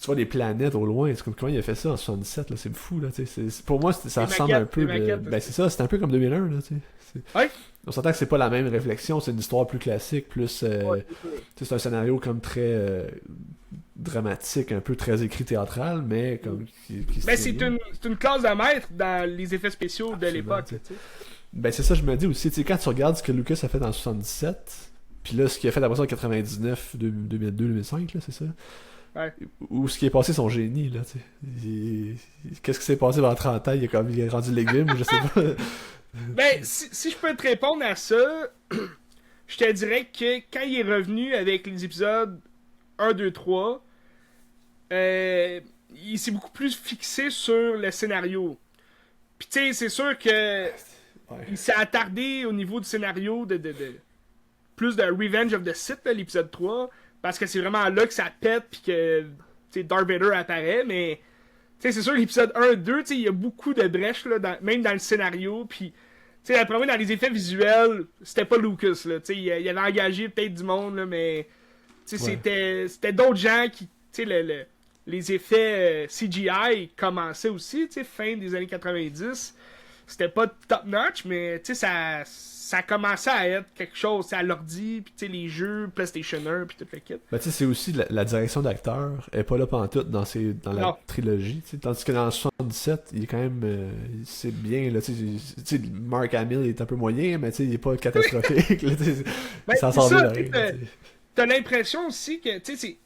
vois des planètes au loin, c'est comme comment il a fait ça en 77, là, c'est fou, là, tu sais. Pour moi, ça Les ressemble maquettes, un peu. les maquettes, Ben c'est ça, c'est un peu comme 2001, là, tu sais. Ouais. On s'entend que c'est pas la même réflexion, c'est une histoire plus classique, plus. Ouais, Tu sais, c'est un scénario comme très dramatique, un peu très écrit théâtral, mais comme. Qui se Ben, tient bien. c'est une classe de maître dans les effets spéciaux de Absolument, l'époque, tu sais. tu sais. Ben c'est ça, je me dis aussi, tu sais, quand tu regardes ce que Lucas a fait dans 77, puis là, ce qu'il a fait après ça en 99, 2002, 2005, là, c'est ça? Ouais. Ou ce qui est passé son génie, là, tu sais. Qu'est-ce qui s'est passé vers 30 ans? Il est rendu légume, ou je sais pas. Ben, si je peux te répondre à ça, je te dirais que quand il est revenu avec les épisodes 1, 2, 3, il s'est beaucoup plus fixé sur le scénario. Puis tu sais, c'est sûr que il s'est attardé au niveau du scénario de plus de Revenge of the Sith, là, l'épisode 3, parce que c'est vraiment là que ça pète puis que Darth Vader apparaît, mais c'est sûr que l'épisode 1 2, il y a beaucoup de brèches, là, même dans le scénario, puis après moi, dans les effets visuels, c'était pas Lucas, là, il avait engagé peut-être du monde, là, mais c'était d'autres gens qui, les effets CGI commençaient aussi, fin des années 90. C'était pas top notch, mais ça commençait à être quelque chose à l'ordi, puis les jeux PlayStation 1, puis tout le kit. Ben, c'est aussi la direction d'acteur est pas là pantoute dans la trilogie, tandis que dans le 77, il est quand même c'est bien, là, Mark Hamill est un peu moyen, mais il est pas catastrophique, là, il s'en sort bien. T'as l'impression aussi que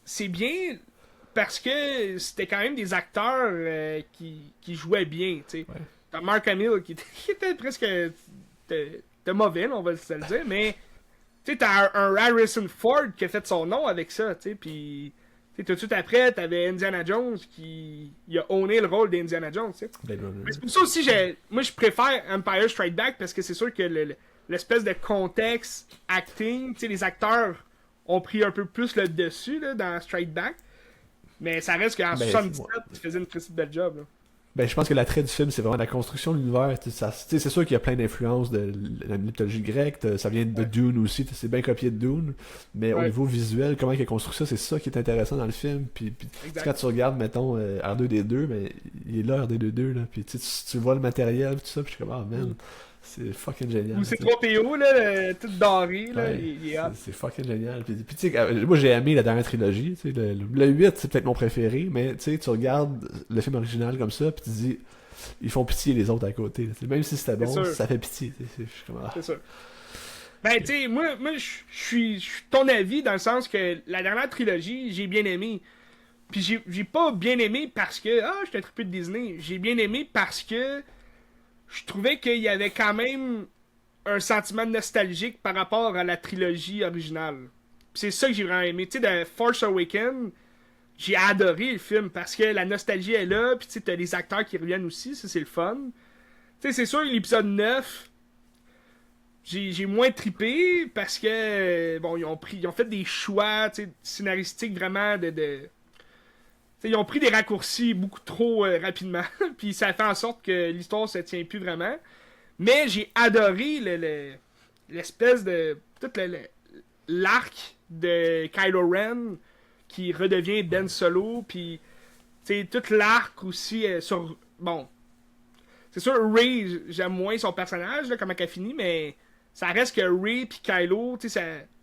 c'est bien parce que c'était quand même des acteurs qui jouaient bien, tu sais. Ouais. T'as Mark Hamill qui était presque de mauvais, on va se le dire, mais t'as un Harrison Ford qui a fait son nom avec ça, puis tout de suite après, t'avais Indiana Jones qui a owné le rôle d'Indiana Jones, tu sais. C'est pour ça aussi, moi je préfère Empire Strikes Back parce que c'est sûr que l'espèce de contexte acting, les acteurs ont pris un peu plus le dessus là, dans Strike Back, mais ça reste qu'en 77, ils faisaient une très belle job, là. Ben, je pense que l'attrait du film, c'est vraiment la construction de l'univers. C'est sûr qu'il y a plein d'influences de la mythologie grecque. Ça vient de Dune aussi. C'est bien copié de Dune. Mais au niveau visuel, comment il a construit ça, c'est ça qui est intéressant dans le film. Puis quand tu regardes, mettons, R2D2, ben, il est là, R2D2. Là. Puis tu vois le matériel, tout ça. Puis je suis comme, ah man, c'est fucking génial. Ou c'est 3PO, là, tout doré. Là, c'est fucking génial. Puis tu sais, moi j'ai aimé la dernière trilogie. Le 8, c'est peut-être mon préféré. Mais tu sais, tu regardes le film original comme ça. Puis tu dis, ils font pitié les autres à côté. Même si c'était bon, ça fait pitié. C'est sûr. Ben, tu sais, moi je suis ton avis dans le sens que la dernière trilogie, j'ai bien aimé. Puis j'ai pas bien aimé parce que, j'étais un triple de Disney. J'ai bien aimé parce que je trouvais qu'il y avait quand même un sentiment nostalgique par rapport à la trilogie originale. Puis c'est ça que j'ai vraiment aimé. Tu sais, de Force Awakens, j'ai adoré le film parce que la nostalgie est là, puis tu sais, t'as les acteurs qui reviennent aussi, ça c'est le fun. Tu sais, c'est sûr, l'épisode 9, j'ai moins trippé parce que, bon, ils ont fait des choix, tu sais, scénaristiques vraiment ils ont pris des raccourcis beaucoup trop rapidement, puis ça fait en sorte que l'histoire se tient plus vraiment. Mais j'ai adoré l'espèce de... tout l'arc de Kylo Ren qui redevient Ben Solo, puis tout l'arc aussi sur... Bon, c'est sûr, Rey, j'aime moins son personnage, là, comment elle finit, mais ça reste que Rey puis Kylo,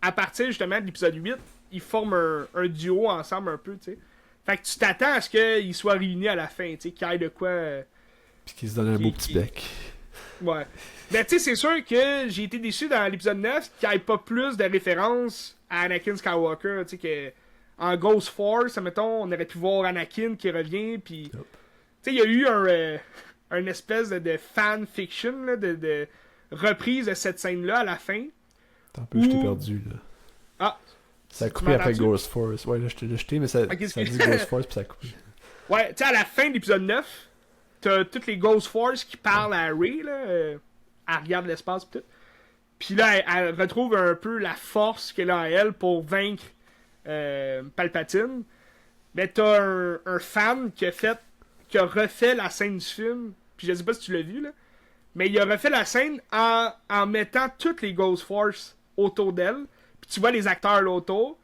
à partir justement de l'épisode 8, ils forment un duo ensemble un peu, tu sais. Fait que tu t'attends à ce qu'ils soient réunis à la fin, tu sais, qu'il y ait de quoi... Puis qu'ils se donnent un beau petit bec. Ouais. Ben, tu sais, c'est sûr que j'ai été déçu dans l'épisode 9 qu'il n'y ait pas plus de références à Anakin Skywalker, tu sais, que... En Ghost Force, mettons, on aurait pu voir Anakin qui revient, puis... Tu sais, il y a eu un espèce de fan-fiction, là, de reprise de cette scène-là à la fin. T'as un peu, je t'ai perdu, là. Ah! Ça a coupé après Ghost Force. Ouais, là, je t'ai jeté, mais ça dit Ghost Force, puis ça a coupé. Ouais, tu sais, à la fin de l'épisode 9, t'as toutes les Ghost Force qui parlent à Rey, là. Elle regarde l'espace, pis tout. Puis là, elle retrouve un peu la force qu'elle a à elle pour vaincre Palpatine. Mais t'as un fan qui a refait la scène du film. Puis je sais pas si tu l'as vu, là. Mais il a refait la scène en mettant toutes les Ghost Force autour d'elle. Puis tu vois les acteurs là autour.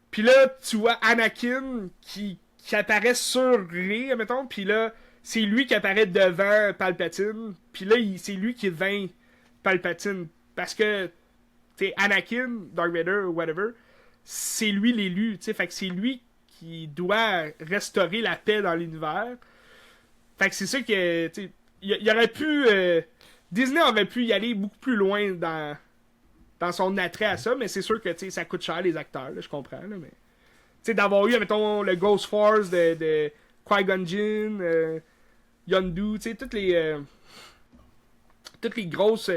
Puis là, tu vois Anakin qui apparaît sur Rey, mettons. Puis là, c'est lui qui apparaît devant Palpatine. Puis là, c'est lui qui vainc Palpatine. Parce que, tu sais, Anakin, Darth Vader, whatever, c'est lui l'élu. Tu sais, fait que c'est lui qui doit restaurer la paix dans l'univers. Fait que c'est ça que, tu sais, il aurait pu... Disney aurait pu y aller beaucoup plus loin dans son attrait à ça, mais c'est sûr que ça coûte cher les acteurs, là, je comprends, là, mais d'avoir eu, mettons, le Ghost Force de Qui-Gon Jinn, Yondu, toutes les grosses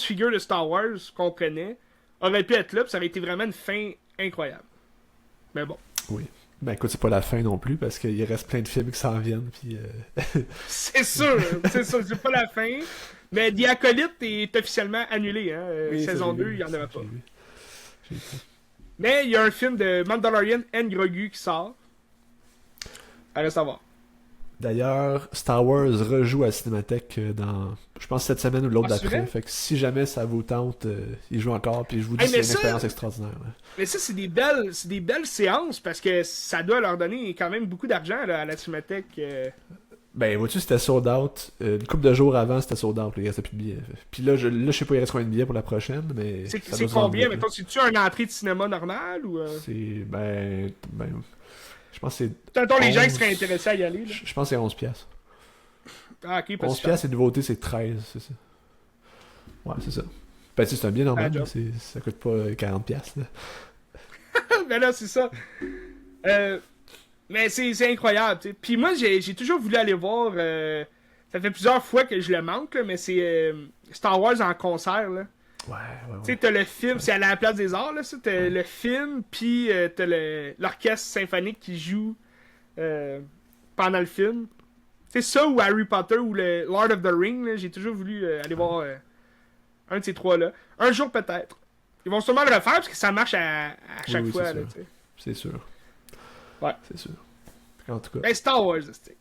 figures de Star Wars qu'on connaît auraient pu être là, puis ça aurait été vraiment une fin incroyable. Mais bon. Oui. Ben écoute, c'est pas la fin non plus, parce qu'il reste plein de films qui s'en viennent, puis... C'est sûr, c'est pas la fin. Mais The Acolyte est officiellement annulé, hein. Oui, ça, Saison j'ai 2, vu. il y en aura pas. J'ai vu. Mais il y a un film de Mandalorian and Grogu qui sort. À reste à voir. D'ailleurs, Star Wars rejoue à la Cinémathèque dans, je pense, cette semaine ou l'autre Ah, c'est d'après. vrai? Fait que si jamais ça vous tente, il joue encore. Puis je vous dis, Hey, c'est mais une ça- expérience extraordinaire. Là. Mais ça, c'est des belles séances parce que ça doit leur donner quand même beaucoup d'argent là, à la Cinémathèque. Ben, vois-tu, c'était sold out. Une couple de jours avant, c'était sold out. Il restait plus de billets. Puis là, je sais pas, il reste combien de billets pour la prochaine, mais. C'est ça doit se vendre combien? vite, là. Mettons, c'est-tu une entrée de cinéma normale ou. C'est. Ben. Je pense que c'est. Mettons les gens qui 11. seraient intéressés à y aller. Là. Je pense que c'est 11 piastres. Ah, ok, pas 11 piastres et nouveauté, c'est 13, c'est ça. Ouais, c'est ça. Ben, tu sais, c'est un billet normal, Ah, job. ça coûte pas 40 piastres. Là. Mais là, c'est ça. Mais c'est incroyable, tu sais. Puis moi, j'ai toujours voulu aller voir. Ça fait plusieurs fois que je le manque, là, mais c'est Star Wars en concert, là. Ouais. Tu sais, t'as le film, c'est à la Place des Arts, là, ça. T'as le film, puis t'as l'orchestre symphonique qui joue pendant le film. C'est ça ou Harry Potter ou le Lord of the Ring, là. J'ai toujours voulu aller voir un de ces trois-là. Un jour, peut-être. Ils vont sûrement le refaire parce que ça marche à chaque Oui, fois, c'est là, sûr. tu sais. C'est sûr. Ouais. C'est sûr. En tout cas, Ben, Star Wars, c'est.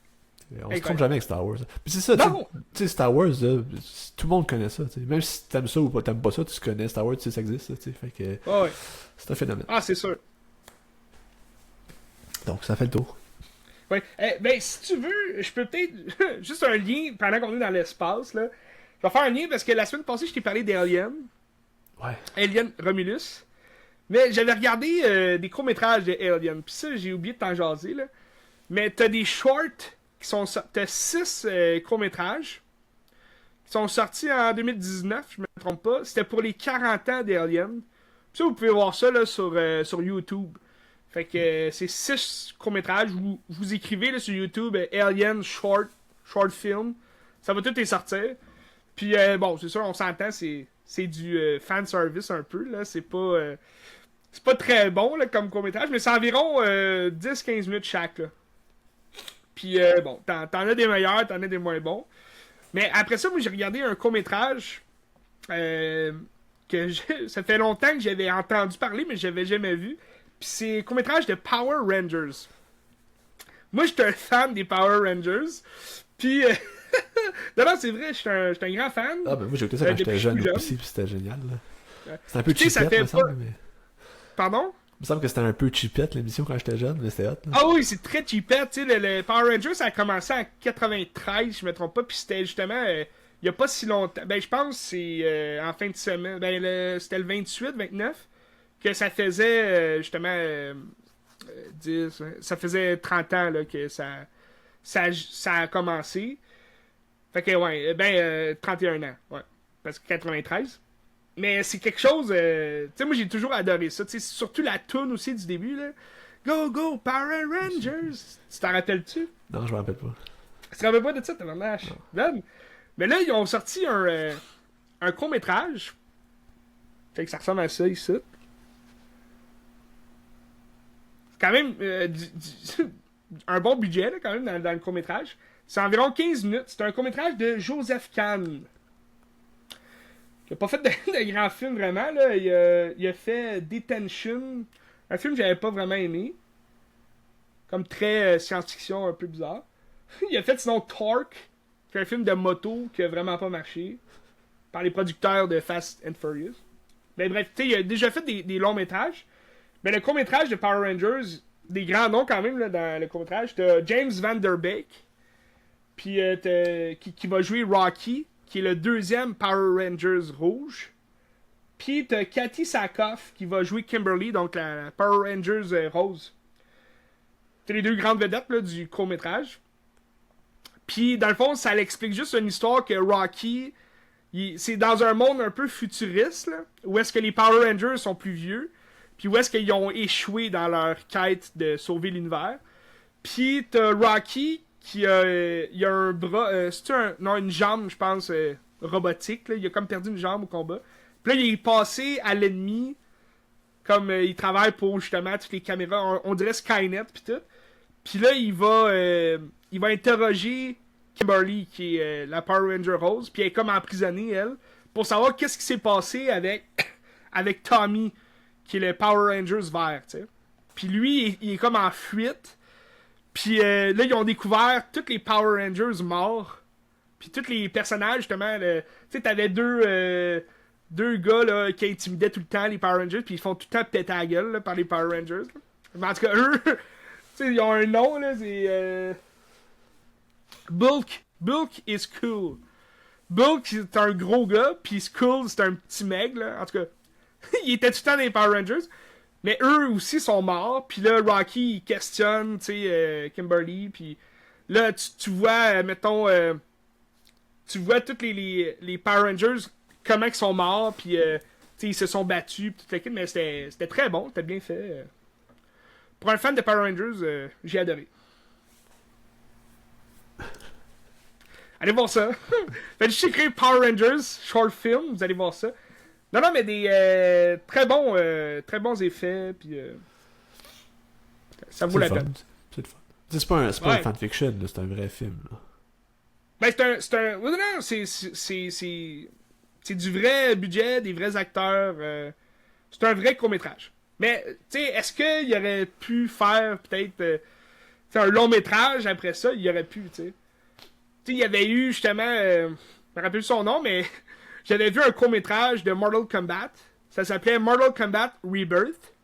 on se trompe jamais avec Star Wars. Puis c'est ça, Non! tu sais, Star Wars, là, tout le monde connaît ça. T'sais. Même si t'aimes ça ou pas, t'aimes pas ça, tu connais Star Wars, tu sais, ça existe. T'sais. Fait que Ah ouais. c'est un phénomène. Ah, c'est sûr. Donc, ça fait le tour. Ouais. Ben, si tu veux, je peux peut-être. Juste un lien pendant qu'on est dans l'espace, là. Je vais faire un lien parce que la semaine passée, je t'ai parlé d'Alien. Ouais. Alien Romulus. Mais j'avais regardé des courts-métrages de Alien. Puis ça, j'ai oublié de t'en jaser, là. Mais t'as des shorts qui sont sortis. T'as 6 courts-métrages qui sont sortis en 2019, je me trompe pas. C'était pour les 40 ans d'Alien. Puis ça, vous pouvez voir ça là, sur YouTube. Fait que c'est 6 courts-métrages. Vous écrivez là, sur YouTube Alien short film. Ça va tout les sortir. Puis bon, c'est sûr, on s'entend, c'est du fan service un peu. Là. C'est pas très bon là, comme court-métrage, mais c'est environ 10-15 minutes chaque. Là. Puis bon, t'en as des meilleurs, t'en as des moins bons. Mais après ça, moi j'ai regardé un court-métrage ça fait longtemps que j'avais entendu parler, mais j'avais jamais vu. Puis c'est un court-métrage de Power Rangers. Moi, j'étais un fan des Power Rangers. Puis, non, c'est vrai, j'étais un grand fan. Ah, ben moi, j'ai écouté ça quand j'étais depuis jeune plus jeune. aussi, puis c'était génial. Là. Ouais. C'était un peu Puis, tu sais, ça cheapette, fait me semble, pas- mais. Pardon? Il me semble que c'était un peu cheapette l'émission quand j'étais jeune, mais c'était hot. Là. Ah oui, c'est très cheapette. Tu sais, le Power Rangers, ça a commencé en 93, je me trompe pas. Puis c'était justement, il y a pas si longtemps. Ben, je pense que c'est en fin de semaine. Ben, c'était le 28, 29, que ça faisait justement 10. Ça faisait 30 ans là, que ça a commencé. Fait que, ouais, 31 ans. Ouais. Parce que 93. Mais c'est quelque chose. Tu sais, moi, j'ai toujours adoré ça. Tu sais, surtout la tune aussi du début, là. Go, go, Power Rangers! Tu t'en rappelles-tu? Non, je me rappelle pas. Tu te rappelles pas de ça, tabarnak? Ben, mais là, ils ont sorti un court-métrage. Fait que ça ressemble à ça, ici. C'est quand même un bon budget, là, quand même, dans le court-métrage. C'est environ 15 minutes. C'est un court-métrage de Joseph Kahn. Il a pas fait de grands films, vraiment. Là. Il a fait Detention. Un film que j'avais pas vraiment aimé. Comme très science-fiction, un peu bizarre. Il a fait sinon Torque, qui est un film de moto qui a vraiment pas marché. Par les producteurs de Fast and Furious. Mais bref, tu sais, il a déjà fait des longs métrages. Mais le court-métrage de Power Rangers, des grands noms quand même là, dans le court-métrage, t'as James Van Der Beek, puis qui va jouer Rocky, qui est le deuxième Power Rangers rouge. Puis t'as Kathy Sackhoff, qui va jouer Kimberly, donc la Power Rangers rose. C'est les deux grandes vedettes là, du court-métrage. Puis dans le fond, ça l'explique juste une histoire que Rocky, c'est dans un monde un peu futuriste, là, où est-ce que les Power Rangers sont plus vieux, puis où est-ce qu'ils ont échoué dans leur quête de sauver l'univers. Puis t'as Rocky qui il a un bras, une jambe, je pense, robotique. Là. Il a comme perdu une jambe au combat. Puis là, il est passé à l'ennemi Comme il travaille pour justement toutes les caméras, on dirait Skynet pis tout. Puis là, il va interroger Kimberly, qui est la Power Ranger Rose, puis elle est comme emprisonnée, elle, pour savoir qu'est-ce qui s'est passé avec Tommy, qui est le Power Rangers vert, tu sais. Puis lui, il est comme en fuite. Puis là, ils ont découvert tous les Power Rangers morts. Puis tous les personnages, justement, tu sais, t'avais deux gars là, qui intimidaient tout le temps les Power Rangers, puis ils font tout le temps péter la gueule là, par les Power Rangers. Là. Mais en tout cas, eux, tu sais, ils ont un nom, là, c'est... Bulk. Bulk is cool. Bulk, c'est un gros gars, puis Skull, c'est un petit mec, là. En tout cas, il était tout le temps dans les Power Rangers. Mais eux aussi sont morts, puis là, Rocky, il questionne, tu sais, Kimberly, puis là, tu vois, mettons... tu vois tous les Power Rangers, comment ils sont morts, puis ils se sont battus, pis tout le kit, mais c'était très bon, c'était bien fait. Pour un fan de Power Rangers, j'ai adoré. Allez voir ça. Faites juste écrire Power Rangers, short film, vous allez voir ça. Non, mais des très bons effets, puis ça vaut la peine. C'est le fun. C'est pas un fanfiction, c'est un vrai film. Là. Ben, c'est un... Non, c'est du vrai budget, des vrais acteurs. C'est un vrai court-métrage. Mais, tu sais, est-ce qu'il aurait pu faire peut-être un long-métrage après ça? Il aurait pu, tu sais. Tu sais, il y avait eu justement... je me rappelle plus son nom, mais j'avais vu un court-métrage de Mortal Kombat. Ça s'appelait Mortal Kombat Rebirth.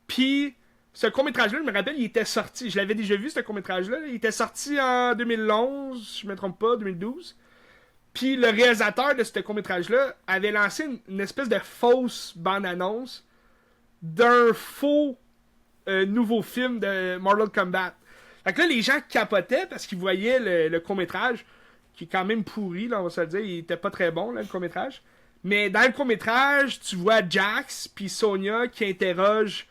Puis, ce court-métrage-là, je me rappelle, il était sorti. Je l'avais déjà vu, ce court-métrage-là. Il était sorti en 2011, si je me trompe pas, 2012. Puis le réalisateur de ce court-métrage-là avait lancé une espèce de fausse bande-annonce d'un faux nouveau film de Mortal Kombat. Fait que là, les gens capotaient parce qu'ils voyaient le court-métrage, qui est quand même pourri, là, on va se le dire. Il était pas très bon, là, le court-métrage. Mais dans le court-métrage, tu vois Jax puis Sonya qui interrogent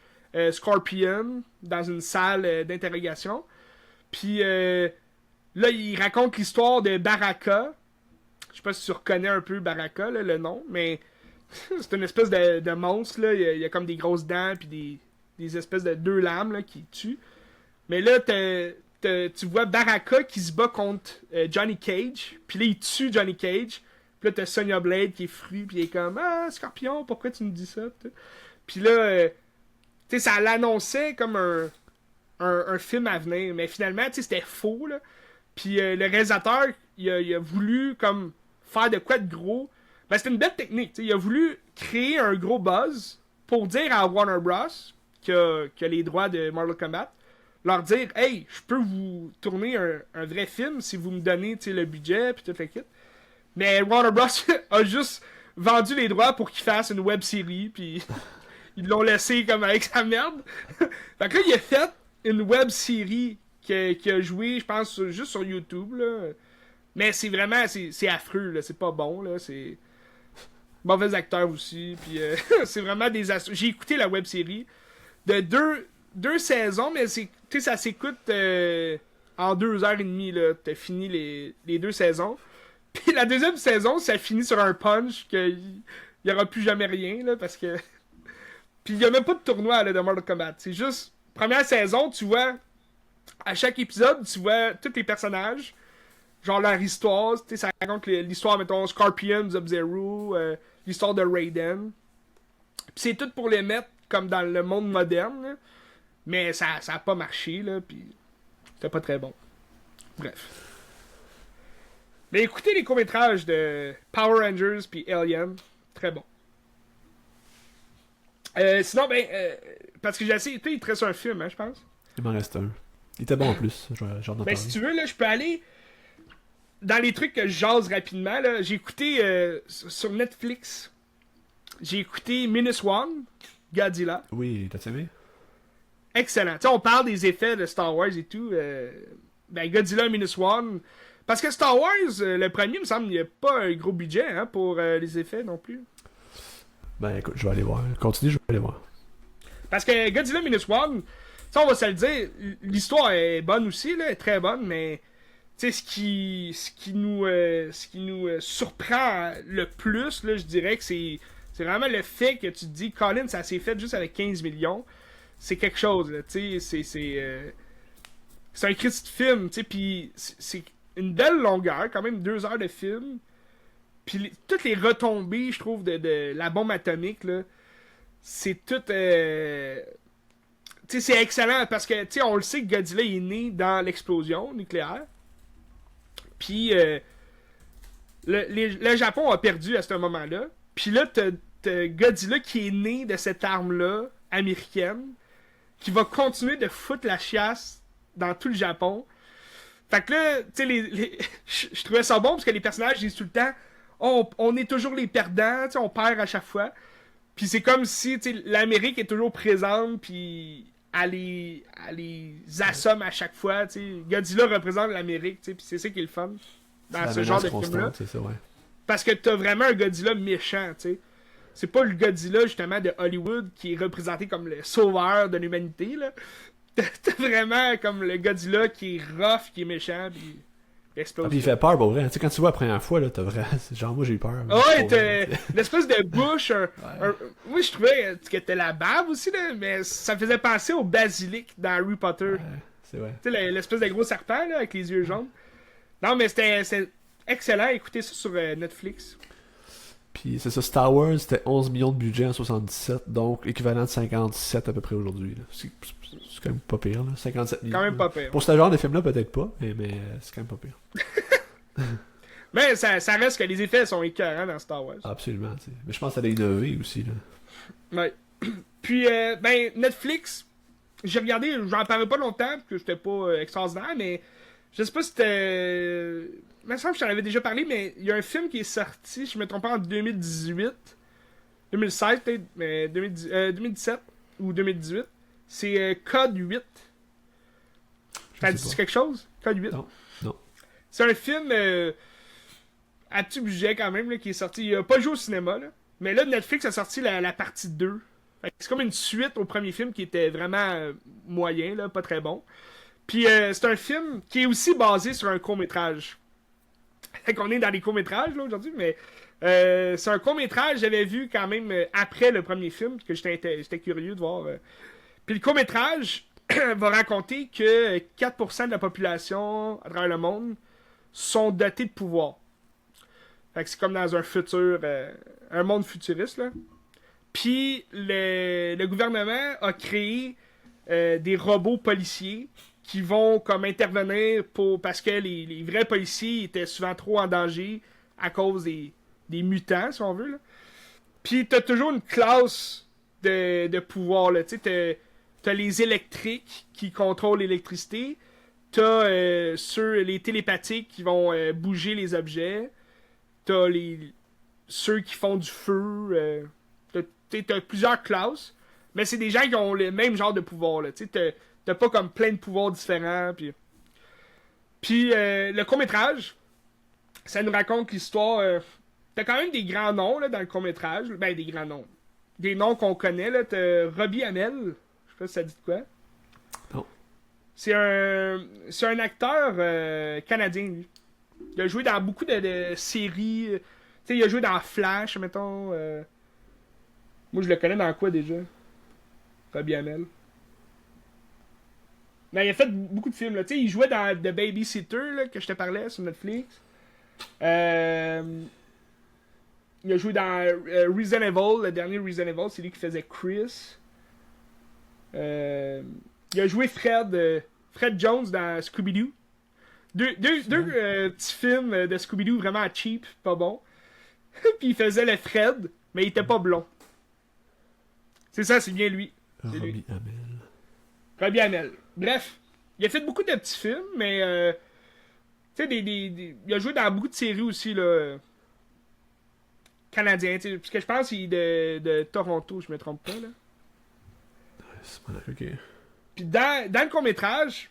Scorpion dans une salle d'interrogation. Puis là, il raconte l'histoire de Baraka. Je sais pas si tu reconnais un peu Baraka, là, le nom, mais c'est une espèce de monstre. Là. Il y a comme des grosses dents puis des espèces de deux lames là, qui tuent. Mais là, tu vois Baraka qui se bat contre Johnny Cage. Puis là, il tue Johnny Cage. Puis là, t'as Sonya Blade qui est fru. Puis il est comme « Ah, Scorpion, pourquoi tu nous dis ça? » Puis là... tu sais, ça l'annonçait comme un film à venir, mais finalement, tu sais, c'était faux, là. Puis le réalisateur, il a voulu, comme, faire de quoi de gros. Ben, c'était une belle technique, tu sais. Il a voulu créer un gros buzz pour dire à Warner Bros. qui a les droits de Mortal Kombat, leur dire, « Hey, je peux vous tourner un vrai film si vous me donnez, tu sais, le budget, puis tout le kit. » Mais Warner Bros. A juste vendu les droits pour qu'il fasse une web-série, puis... Ils l'ont laissé comme avec sa merde. Fait que là, il a fait une web-série qui a joué, je pense, juste sur YouTube, là. Mais c'est vraiment, c'est affreux, là. C'est pas bon, là. C'est mauvais acteurs aussi. Puis c'est vraiment des... J'ai écouté la web-série de deux saisons, mais ça s'écoute en 2h30, là. T'as fini les 2 saisons. Puis la deuxième saison, ça finit sur un punch qu'il y aura plus jamais rien, là, parce que... Puis il n'y a même pas de tournoi là, de Mortal Kombat. C'est juste, première saison, tu vois, à chaque épisode, tu vois tous les personnages, genre leur histoire. Tu sais, ça raconte l'histoire, mettons, Scorpion, Sub-Zero, l'histoire de Raiden. Puis c'est tout pour les mettre comme dans le monde moderne, là. Mais ça a pas marché, là, puis c'était pas très bon. Bref. Mais écoutez les courts-métrages de Power Rangers puis Alien, très bon. Sinon, parce que j'ai essayé, tu sais, il te reste un film, hein, je pense. Il m'en reste un. Il était bon en plus, genre d'en parler. Si tu veux, là, je peux aller dans les trucs que je jase rapidement, là. J'ai écouté sur Netflix, j'ai écouté Minus One, Godzilla. Oui, t'as aimé? Excellent. Tu sais, on parle des effets de Star Wars et tout. Godzilla Minus One. Parce que Star Wars, le premier, il me semble, il n'y a pas un gros budget hein, pour les effets non plus. Ben écoute, je vais aller voir. Continue, je vais aller voir. Parce que Godzilla Minus One, ça on va se le dire, l'histoire est bonne aussi, là, est très bonne, mais tu sais, ce qui nous surprend le plus, là, je dirais que c'est C'est vraiment le fait que tu te dis, Colin, ça s'est fait juste avec 15 millions. C'est quelque chose, là. Tu sais, c'est un Christ de film, tu sais, puis c'est une belle longueur, quand même 2 heures de film. Puis toutes les retombées, je trouve, de la bombe atomique, là, c'est tout... tu sais, c'est excellent, parce que, tu sais, on le sait que Godzilla est né dans l'explosion nucléaire. Puis le Japon a perdu à ce moment-là. Puis là, t'as Godzilla qui est né de cette arme-là, américaine, qui va continuer de foutre la chiasse dans tout le Japon. Fait que là, tu sais, je trouvais ça bon parce que les personnages disent tout le temps on est toujours les perdants, tu sais, on perd à chaque fois. Puis c'est comme si, tu sais, l'Amérique est toujours présente, puis elle les assomme à chaque fois, tu sais. Godzilla représente l'Amérique, tu sais, puis c'est ça qui est le fun dans ce genre de film-là. C'est ça, ouais. Parce que t'as vraiment un Godzilla méchant, tu sais. C'est pas le Godzilla, justement, de Hollywood qui est représenté comme le sauveur de l'humanité, là. T'as vraiment comme le Godzilla qui est rough, qui est méchant, puis il explose. Puis il fait peur, pour vrai. Tu sais, quand tu vois la première fois, là, t'as vraiment... Genre, moi, j'ai eu peur. Ouais, t'as l'espèce de bouche, moi, je trouvais que t'as la bave aussi, là, mais ça me faisait penser au basilic dans Harry Potter. Ouais, c'est vrai. Tu sais, l'espèce de gros serpent, là, avec les yeux jaunes. Non, mais c'était excellent. Écoutez ça sur Netflix. Puis c'est ça, Star Wars, c'était 11 millions de budget en 77, donc équivalent de 57 à peu près aujourd'hui. C'est quand même pas pire, là. 57 millions. Quand même pas pire. Pour ce genre de film-là, peut-être pas, mais c'est quand même pas pire. Mais ça reste que les effets sont écœurants dans Star Wars. Absolument, t'sais. Mais je pense que ça a innové aussi, là. Ouais. Puis, ben, Netflix, j'ai regardé, j'en parlais pas longtemps, parce que j'étais pas extraordinaire, mais je sais pas si c'était... Il me semble que je t'en avais déjà parlé, mais il y a un film qui est sorti, je me trompe pas, en 2018, 2016 peut-être, mais 2017 ou 2018. C'est Code 8. T'as dit quelque chose? Code 8? Non. C'est un film à petit budget quand même, là, qui est sorti. Il a pas joué au cinéma, là. Mais là, Netflix a sorti la partie 2. C'est comme une suite au premier film qui était vraiment moyen, là, pas très bon. Puis c'est un film qui est aussi basé sur un court-métrage. Fait qu'on est dans les courts-métrages là aujourd'hui, mais c'est un court-métrage que j'avais vu quand même après le premier film, que j'étais curieux de voir. Puis le court-métrage va raconter que 4% de la population à travers le monde sont dotés de pouvoir. Fait que c'est comme dans un futur, un monde futuriste, là. Puis le gouvernement a créé des robots policiers qui vont comme intervenir parce que les vrais policiers étaient souvent trop en danger à cause des mutants, si on veut, là. Puis t'as toujours une classe de pouvoir, là. Tu sais, t'as les électriques qui contrôlent l'électricité. T'as les télépathiques qui vont bouger les objets. T'as ceux qui font du feu. T'as plusieurs classes. Mais c'est des gens qui ont le même genre de pouvoir, là. Tu sais, t'as pas comme plein de pouvoirs différents. Puis le court-métrage, ça nous raconte l'histoire. T'as quand même des grands noms là, dans le court-métrage. Ben, des grands noms. Des noms qu'on connaît, là. T'as Robbie Amell. Je sais pas si ça dit de quoi. Non. C'est un acteur canadien, lui. Il a joué dans beaucoup de séries. Tu sais, il a joué dans Flash, mettons. Moi, je le connais dans quoi déjà? Robbie Amell. Mais il a fait beaucoup de films, là. Tu sais, il jouait dans The Babysitter, là, que je te parlais sur Netflix. Il a joué dans Resident Evil, le dernier Resident Evil, c'est lui qui faisait Chris. Il a joué Fred Jones dans Scooby-Doo. Deux petits films de Scooby-Doo vraiment cheap, pas bon. Puis il faisait le Fred, mais il était pas blond. C'est ça, c'est bien lui. Robbie Amell. Robbie Amell. Bref, il a fait beaucoup de petits films, mais tu sais, il a joué dans beaucoup de séries aussi, là, canadiens, tu sais, parce que je pense qu'il est de Toronto, je me trompe pas, là. Ok. Puis dans le court-métrage,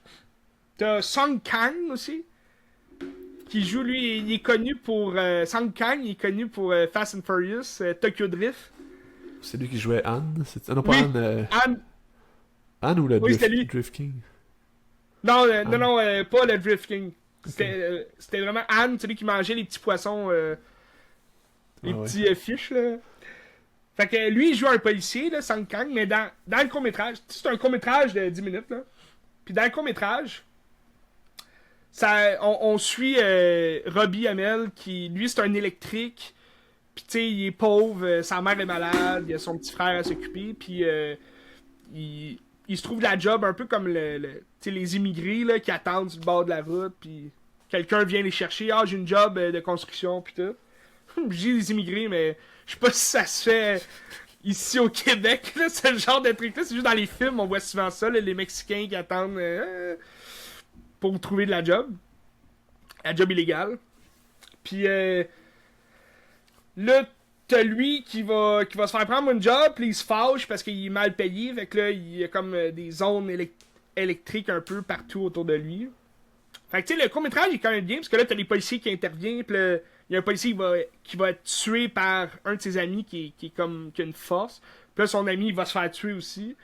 t'as Song Kang aussi, qui joue, lui, il est connu pour... Song Kang, il est connu pour Fast and Furious, Tokyo Drift. C'est lui qui jouait Anne? Non, pas Oui, Anne. Anne. Anne ou le Oui, c'était lui. Drift King? Non, pas le Drift King. C'était vraiment Anne, celui qui mangeait les petits poissons, les petits fiches, là. Fait que lui, il joue un policier, là, Sang Kang, mais dans le court-métrage, c'est un court-métrage de 10 minutes, là. Puis dans le court-métrage, on suit Robbie Amell, qui, lui, c'est un électrique. Puis tu sais, il est pauvre, sa mère est malade, il a son petit frère à s'occuper, puis il se trouve de la job un peu comme les immigrés là, qui attendent sur le bord de la route, puis quelqu'un vient les chercher. Ah, j'ai une job de construction, pis tout. J'ai des immigrés, mais je sais pas si ça se fait ici au Québec, là, ce genre de truc-là. C'est juste dans les films, on voit souvent ça, là, les Mexicains qui attendent pour trouver de la job. La job illégale. Puis là, t'as lui qui va se faire prendre une job, puis il se fâche parce qu'il est mal payé. Fait que là, il y a comme des zones électriques un peu partout autour de lui. Fait que tu sais, le court-métrage est quand même bien, parce que là, t'as les policiers qui interviennent, puis il y a un policier qui va être tué par un de ses amis qui a une force. Puis là, son ami, il va se faire tuer aussi.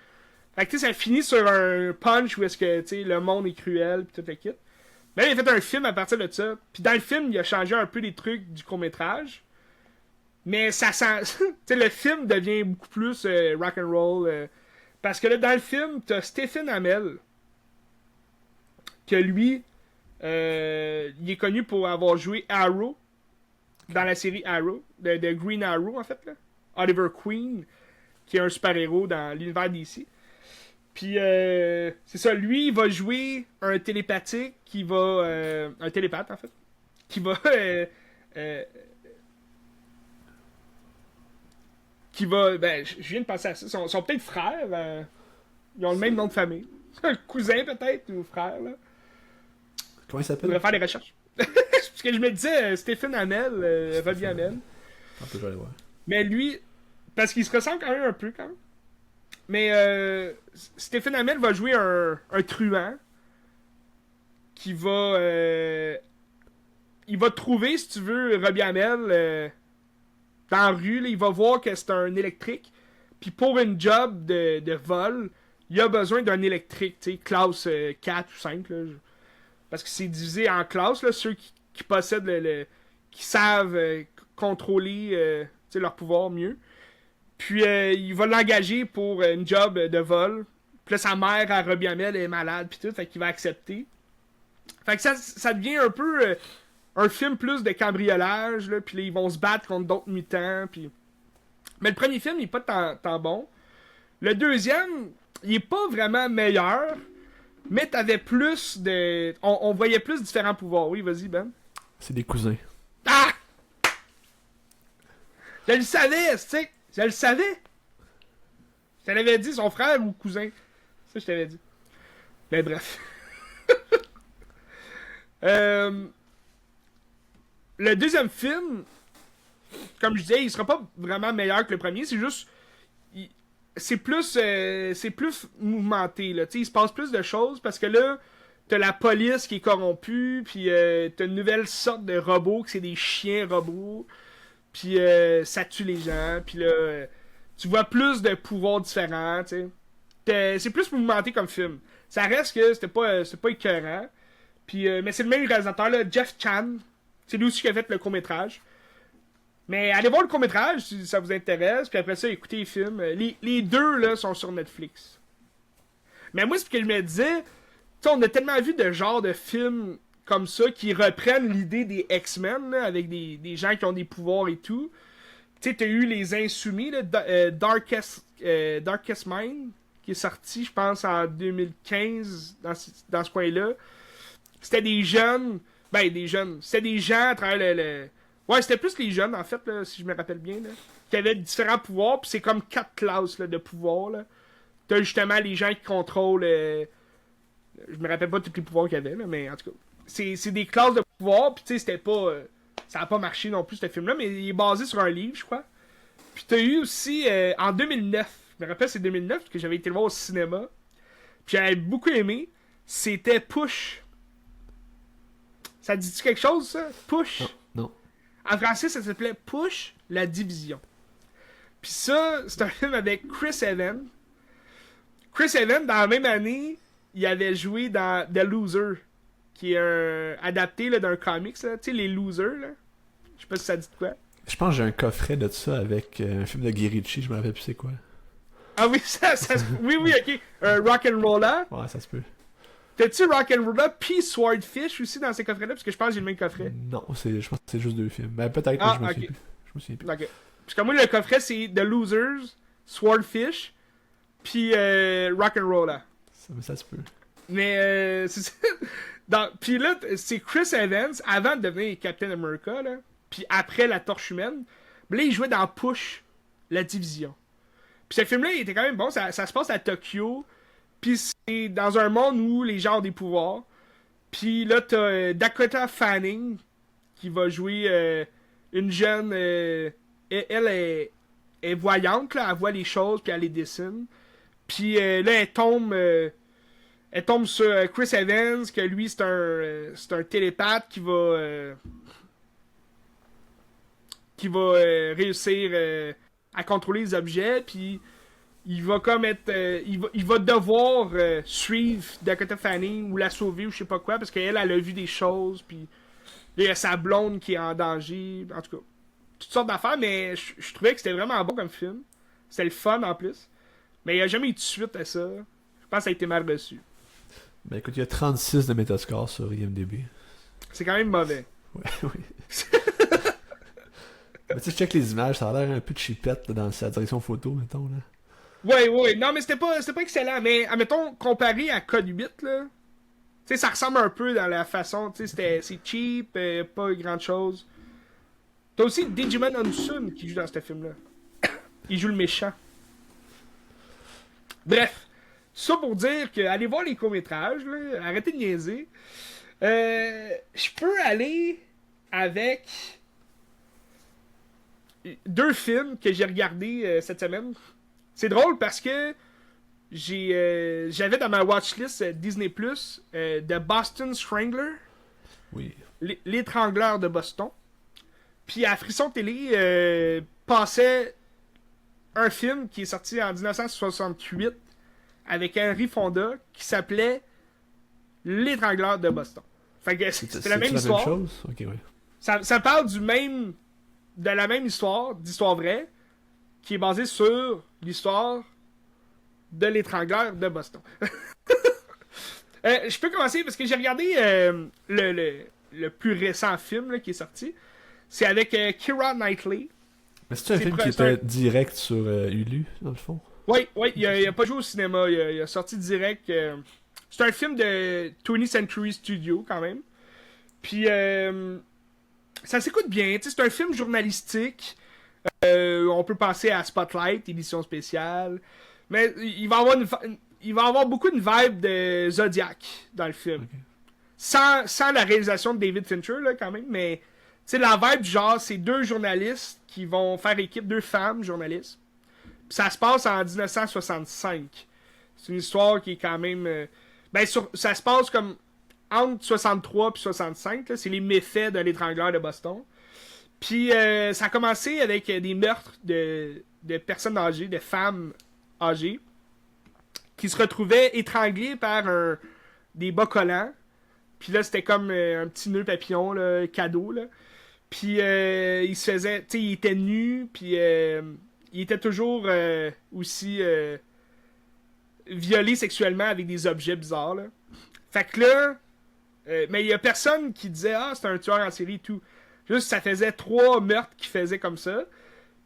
Fait que tu sais, ça finit sur un punch où est-ce que, tu sais, le monde est cruel, puis tout le kit. Mais là, il a fait un film à partir de ça. Puis dans le film, il a changé un peu les trucs du court-métrage. Mais ça sent... tu sais, le film devient beaucoup plus rock'n'roll. Parce que là, dans le film, t'as Stephen Amell. Que lui, il est connu pour avoir joué Arrow. Dans la série Arrow. De Green Arrow, en fait. Là. Oliver Queen. Qui est un super-héros dans l'univers d'ici. Puis, c'est ça. Lui, il va jouer un télépathique qui va... un télépathe, en fait. Qui va... qui va... Ben, je viens de penser à ça. Ils sont peut-être frères. Ils ont le même nom de famille. Un cousin, peut-être, ou frère, là. Comment il On s'appelle? devrait faire des recherches. Parce que je me disais, Stephen Amell, Robbie Amell. Un peu, je vais aller voir. Mais lui... Parce qu'il se ressemble quand même un peu, quand même. Mais Stephen Amell va jouer un truand qui va... il va trouver, si tu veux, Robbie Amell dans la rue. Là, il va voir que c'est un électrique. Puis pour une job de vol, il a besoin d'un électrique, tu sais, classe 4 ou 5. Là, parce que c'est divisé en classes, là, ceux qui possèdent qui savent contrôler leur pouvoir mieux. Puis il va l'engager pour une job de vol. Puis là, sa mère, à Robbie Amell, est malade, puis tout, fait qu'il va accepter. Fait que ça devient un peu un film plus de cambriolage, là, puis là, ils vont se battre contre d'autres mutants, puis... Mais le premier film, il est pas tant bon. Le deuxième, il est pas vraiment meilleur, mais t'avais plus de... On voyait plus différents pouvoirs. Oui, vas-y, Ben. C'est des cousins. Ah! Je le savais, tu sais. Je le savais. Je te l'avais dit, son frère ou cousin. Ça, je t'avais dit. Mais bref. Le deuxième film, comme je disais, il sera pas vraiment meilleur que le premier. C'est juste... c'est plus mouvementé, là. T'sais, il se passe plus de choses parce que là, t'as la police qui est corrompue, puis t'as une nouvelle sorte de robot, que c'est des chiens robots. Puis ça tue les gens. Puis là, tu vois plus de pouvoirs différents. T'sais. C'est plus mouvementé comme film. Ça reste que c'était pas écœurant. Puis, mais c'est le même réalisateur, là, Jeff Chan. C'est lui aussi qui a fait le court-métrage. Mais allez voir le court-métrage si ça vous intéresse. Puis après ça, écoutez les films. Les deux là, sont sur Netflix. Mais moi, c'est ce que je me disais. On a tellement vu de genres de films comme ça qui reprennent l'idée des X-Men là, avec des gens qui ont des pouvoirs et tout. Tu sais, t'as eu Les Insoumis, là, Darkest Mind, qui est sorti, je pense, en 2015 dans ce coin-là. C'était des jeunes. Ben, des jeunes. C'était des gens à travers le... Ouais, c'était plus les jeunes, en fait, là, si je me rappelle bien, là, qui avaient différents pouvoirs, puis c'est comme 4 classes là, de pouvoirs. Là. T'as justement les gens qui contrôlent... je me rappelle pas tous les pouvoirs qu'il y avait, là, mais en tout cas... C'est des classes de pouvoirs, puis tu sais, c'était pas... ça a pas marché non plus, ce film-là, mais il est basé sur un livre, je crois. Puis t'as eu aussi, en 2009, je me rappelle c'est 2009, parce que j'avais été le voir au cinéma, puis j'avais beaucoup aimé, c'était Push. Ça dit-tu quelque chose, ça? Push? Non. En français, ça s'appelait Push, la division. Puis ça, c'est un film avec Chris Evans. Chris Evans, dans la même année, il avait joué dans The Loser, qui est adapté là, d'un comics, là. Tu sais, les Losers, là. Je sais pas si ça dit de quoi. Je pense que j'ai un coffret de ça avec un film de Guy Ritchie, je me rappelle plus c'est quoi. Ah oui, oui, ok. Rock'n'Rolla. Ouais, ça se peut. T'as-tu Rock'n'Rolla puis Swordfish aussi dans ces coffrets-là? Parce que je pense que j'ai le même coffret. Non, je pense que c'est juste deux films. Ben peut-être, Ah, mais je me ok. souviens plus. Je me souviens plus. Ok. Parce que moi, le coffret, c'est The Losers, Swordfish, puis Rock'n'Rolla. Ça se peut. Mais c'est ça. Puis là, c'est Chris Evans, avant de devenir Captain America, là, puis après la Torche Humaine. Mais là, il jouait dans Push, la division. Puis ce film-là, il était quand même bon. Ça se passe à Tokyo. Puis c'est dans un monde où les gens ont des pouvoirs. Puis là, t'as Dakota Fanning qui va jouer une jeune. Elle est voyante, là. Elle voit les choses, puis elle les dessine. Puis là, elle tombe sur Chris Evans, que lui, c'est un télépathe qui va réussir à contrôler les objets, puis il va comme être il va devoir suivre Dakota Fanning ou la sauver ou je sais pas quoi, parce qu'elle a vu des choses, puis là, il y a sa blonde qui est en danger, en tout cas toutes sortes d'affaires, mais je trouvais que c'était vraiment bon comme film. C'était le fun en plus, mais il n'y a jamais eu de suite à ça. Je pense que ça a été mal reçu. Ben écoute, il y a 36 de Metascore sur IMDb. C'est quand même mauvais. Ouais, oui. Mais tu sais, je check les images, ça a l'air un peu cheapette là, dans sa direction photo, mettons. Là. Ouais. Non, mais c'était pas excellent. Mais, admettons, comparé à Code 8, là, tu sais, ça ressemble un peu dans la façon, tu sais, c'est cheap, pas grand chose. T'as aussi Digimon Hansun qui joue dans ce film-là. Il joue le méchant. Bref, ça pour dire que allez voir les courts-métrages, là, arrêtez de niaiser. Je peux aller avec deux films que j'ai regardés cette semaine. C'est drôle parce que j'avais dans ma watchlist Disney Plus The Boston Strangler. Oui. L'étrangleur de Boston. Puis à Frisson Télé passait un film qui est sorti en 1968 avec Henry Fonda qui s'appelait L'étrangleur de Boston. Fait que c'était la même histoire. Même chose? Ok, ouais. Ça parle de la même histoire, d'histoire vraie, qui est basée sur l'histoire de l'étrangleur de Boston. Je peux commencer parce que j'ai regardé le plus récent film là, qui est sorti. C'est avec Keira Knightley. Mais c'est un film qui était direct sur Hulu, dans le fond? Oui, il a pas joué au cinéma. Il a sorti direct. C'est un film de 20th Century Studio, quand même. Puis, ça s'écoute bien. C'est un film journalistique. On peut penser à Spotlight, édition spéciale. Mais il va avoir beaucoup de vibe de Zodiac dans le film. Okay. Sans la réalisation de David Fincher, là, quand même. Mais, tu sais, la vibe du genre, c'est deux journalistes qui vont faire équipe, deux femmes journalistes. Puis ça se passe en 1965. C'est une histoire qui est quand même... ça se passe comme entre 63 et 65. Là, c'est les méfaits de l'étrangleur de Boston. Puis ça a commencé avec des meurtres de personnes âgées, de femmes âgées, qui se retrouvaient étranglées par des bas collants. Puis là, c'était comme un petit nœud papillon, là, cadeau. Là. Puis il se faisait... Tu sais, il était nu, puis il était toujours aussi violé sexuellement avec des objets bizarres. Là. Fait que là... mais il y a personne qui disait « Ah, c'est un tueur en série et tout. » Juste, ça faisait 3 meurtres qu'il faisait comme ça.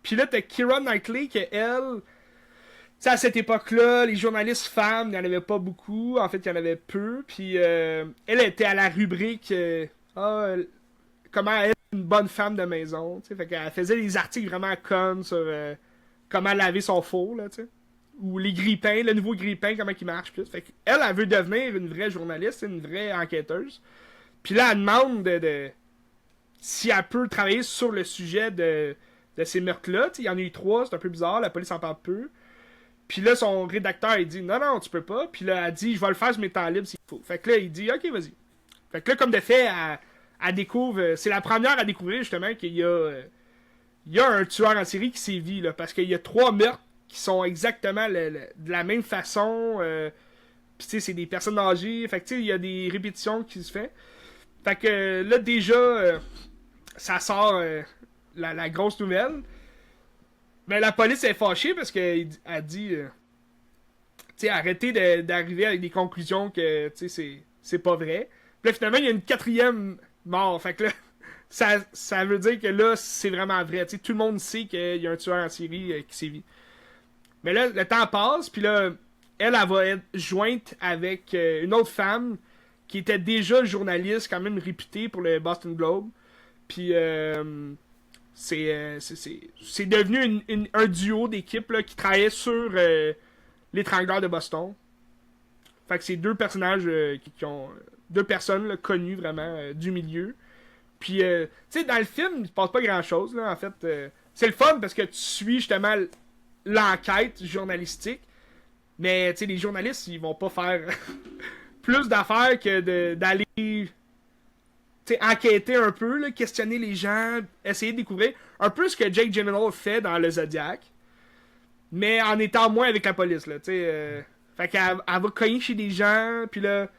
Puis là, t'as Keira Knightley, que elle... Tu sais, à cette époque-là, les journalistes femmes, il n'y en avait pas beaucoup. En fait, il y en avait peu. Puis elle était à la rubrique comment être une bonne femme de maison. T'sais. Fait qu'elle faisait des articles vraiment connes sur comment laver son four, là, tu sais. Ou les grille-pains, le nouveau grille-pain, comment il marche plus. Fait qu'elle, elle veut devenir une vraie journaliste, une vraie enquêteuse. Puis là, elle demande si elle peut travailler sur le sujet de ces meurtres-là. Il y en a eu 3, c'est un peu bizarre, la police en parle peu. Puis là, son rédacteur, il dit « Non, tu peux pas. » Puis là, elle dit « Je vais le faire sur mes temps libres s'il faut. » Fait que là, il dit « Ok, vas-y. » Fait que là, comme de fait, elle découvre... c'est la première à découvrir, justement, qu'il y a un tueur en série qui sévit, là. Parce qu'il y a 3 meurtres qui sont exactement de la même façon. Puis tu sais, c'est des personnes âgées. Fait que tu sais, il y a des répétitions qui se font. Fait que là, déjà, ça sort... la grosse nouvelle. Mais la police est fâchée parce qu'elle dit... tu sais, arrêtez d'arriver avec des conclusions que, tu sais, c'est pas vrai. Puis là, finalement, il y a une 4e mort. Fait que là, ça veut dire que là, c'est vraiment vrai. Tu sais, tout le monde sait qu'il y a un tueur en série qui sévit. Mais là, le temps passe, puis là, elle va être jointe avec une autre femme qui était déjà journaliste, quand même réputée pour le Boston Globe. Puis c'est devenu un duo d'équipe qui travaillait sur l'étrangleur de Boston. Fait que c'est deux personnages qui ont... deux personnes là, connues vraiment du milieu. Puis, tu sais, dans le film, il se passe pas grand-chose, là, en fait. C'est le fun parce que tu suis justement l'enquête journalistique. Mais, tu sais, les journalistes, ils vont pas faire plus d'affaires que d'aller, tu sais, enquêter un peu, là, questionner les gens, essayer de découvrir un peu ce que Jake Gyllenhaal fait dans le Zodiac. Mais en étant moins avec la police, là, tu sais. Fait qu'elle va cogner chez des gens, puis là,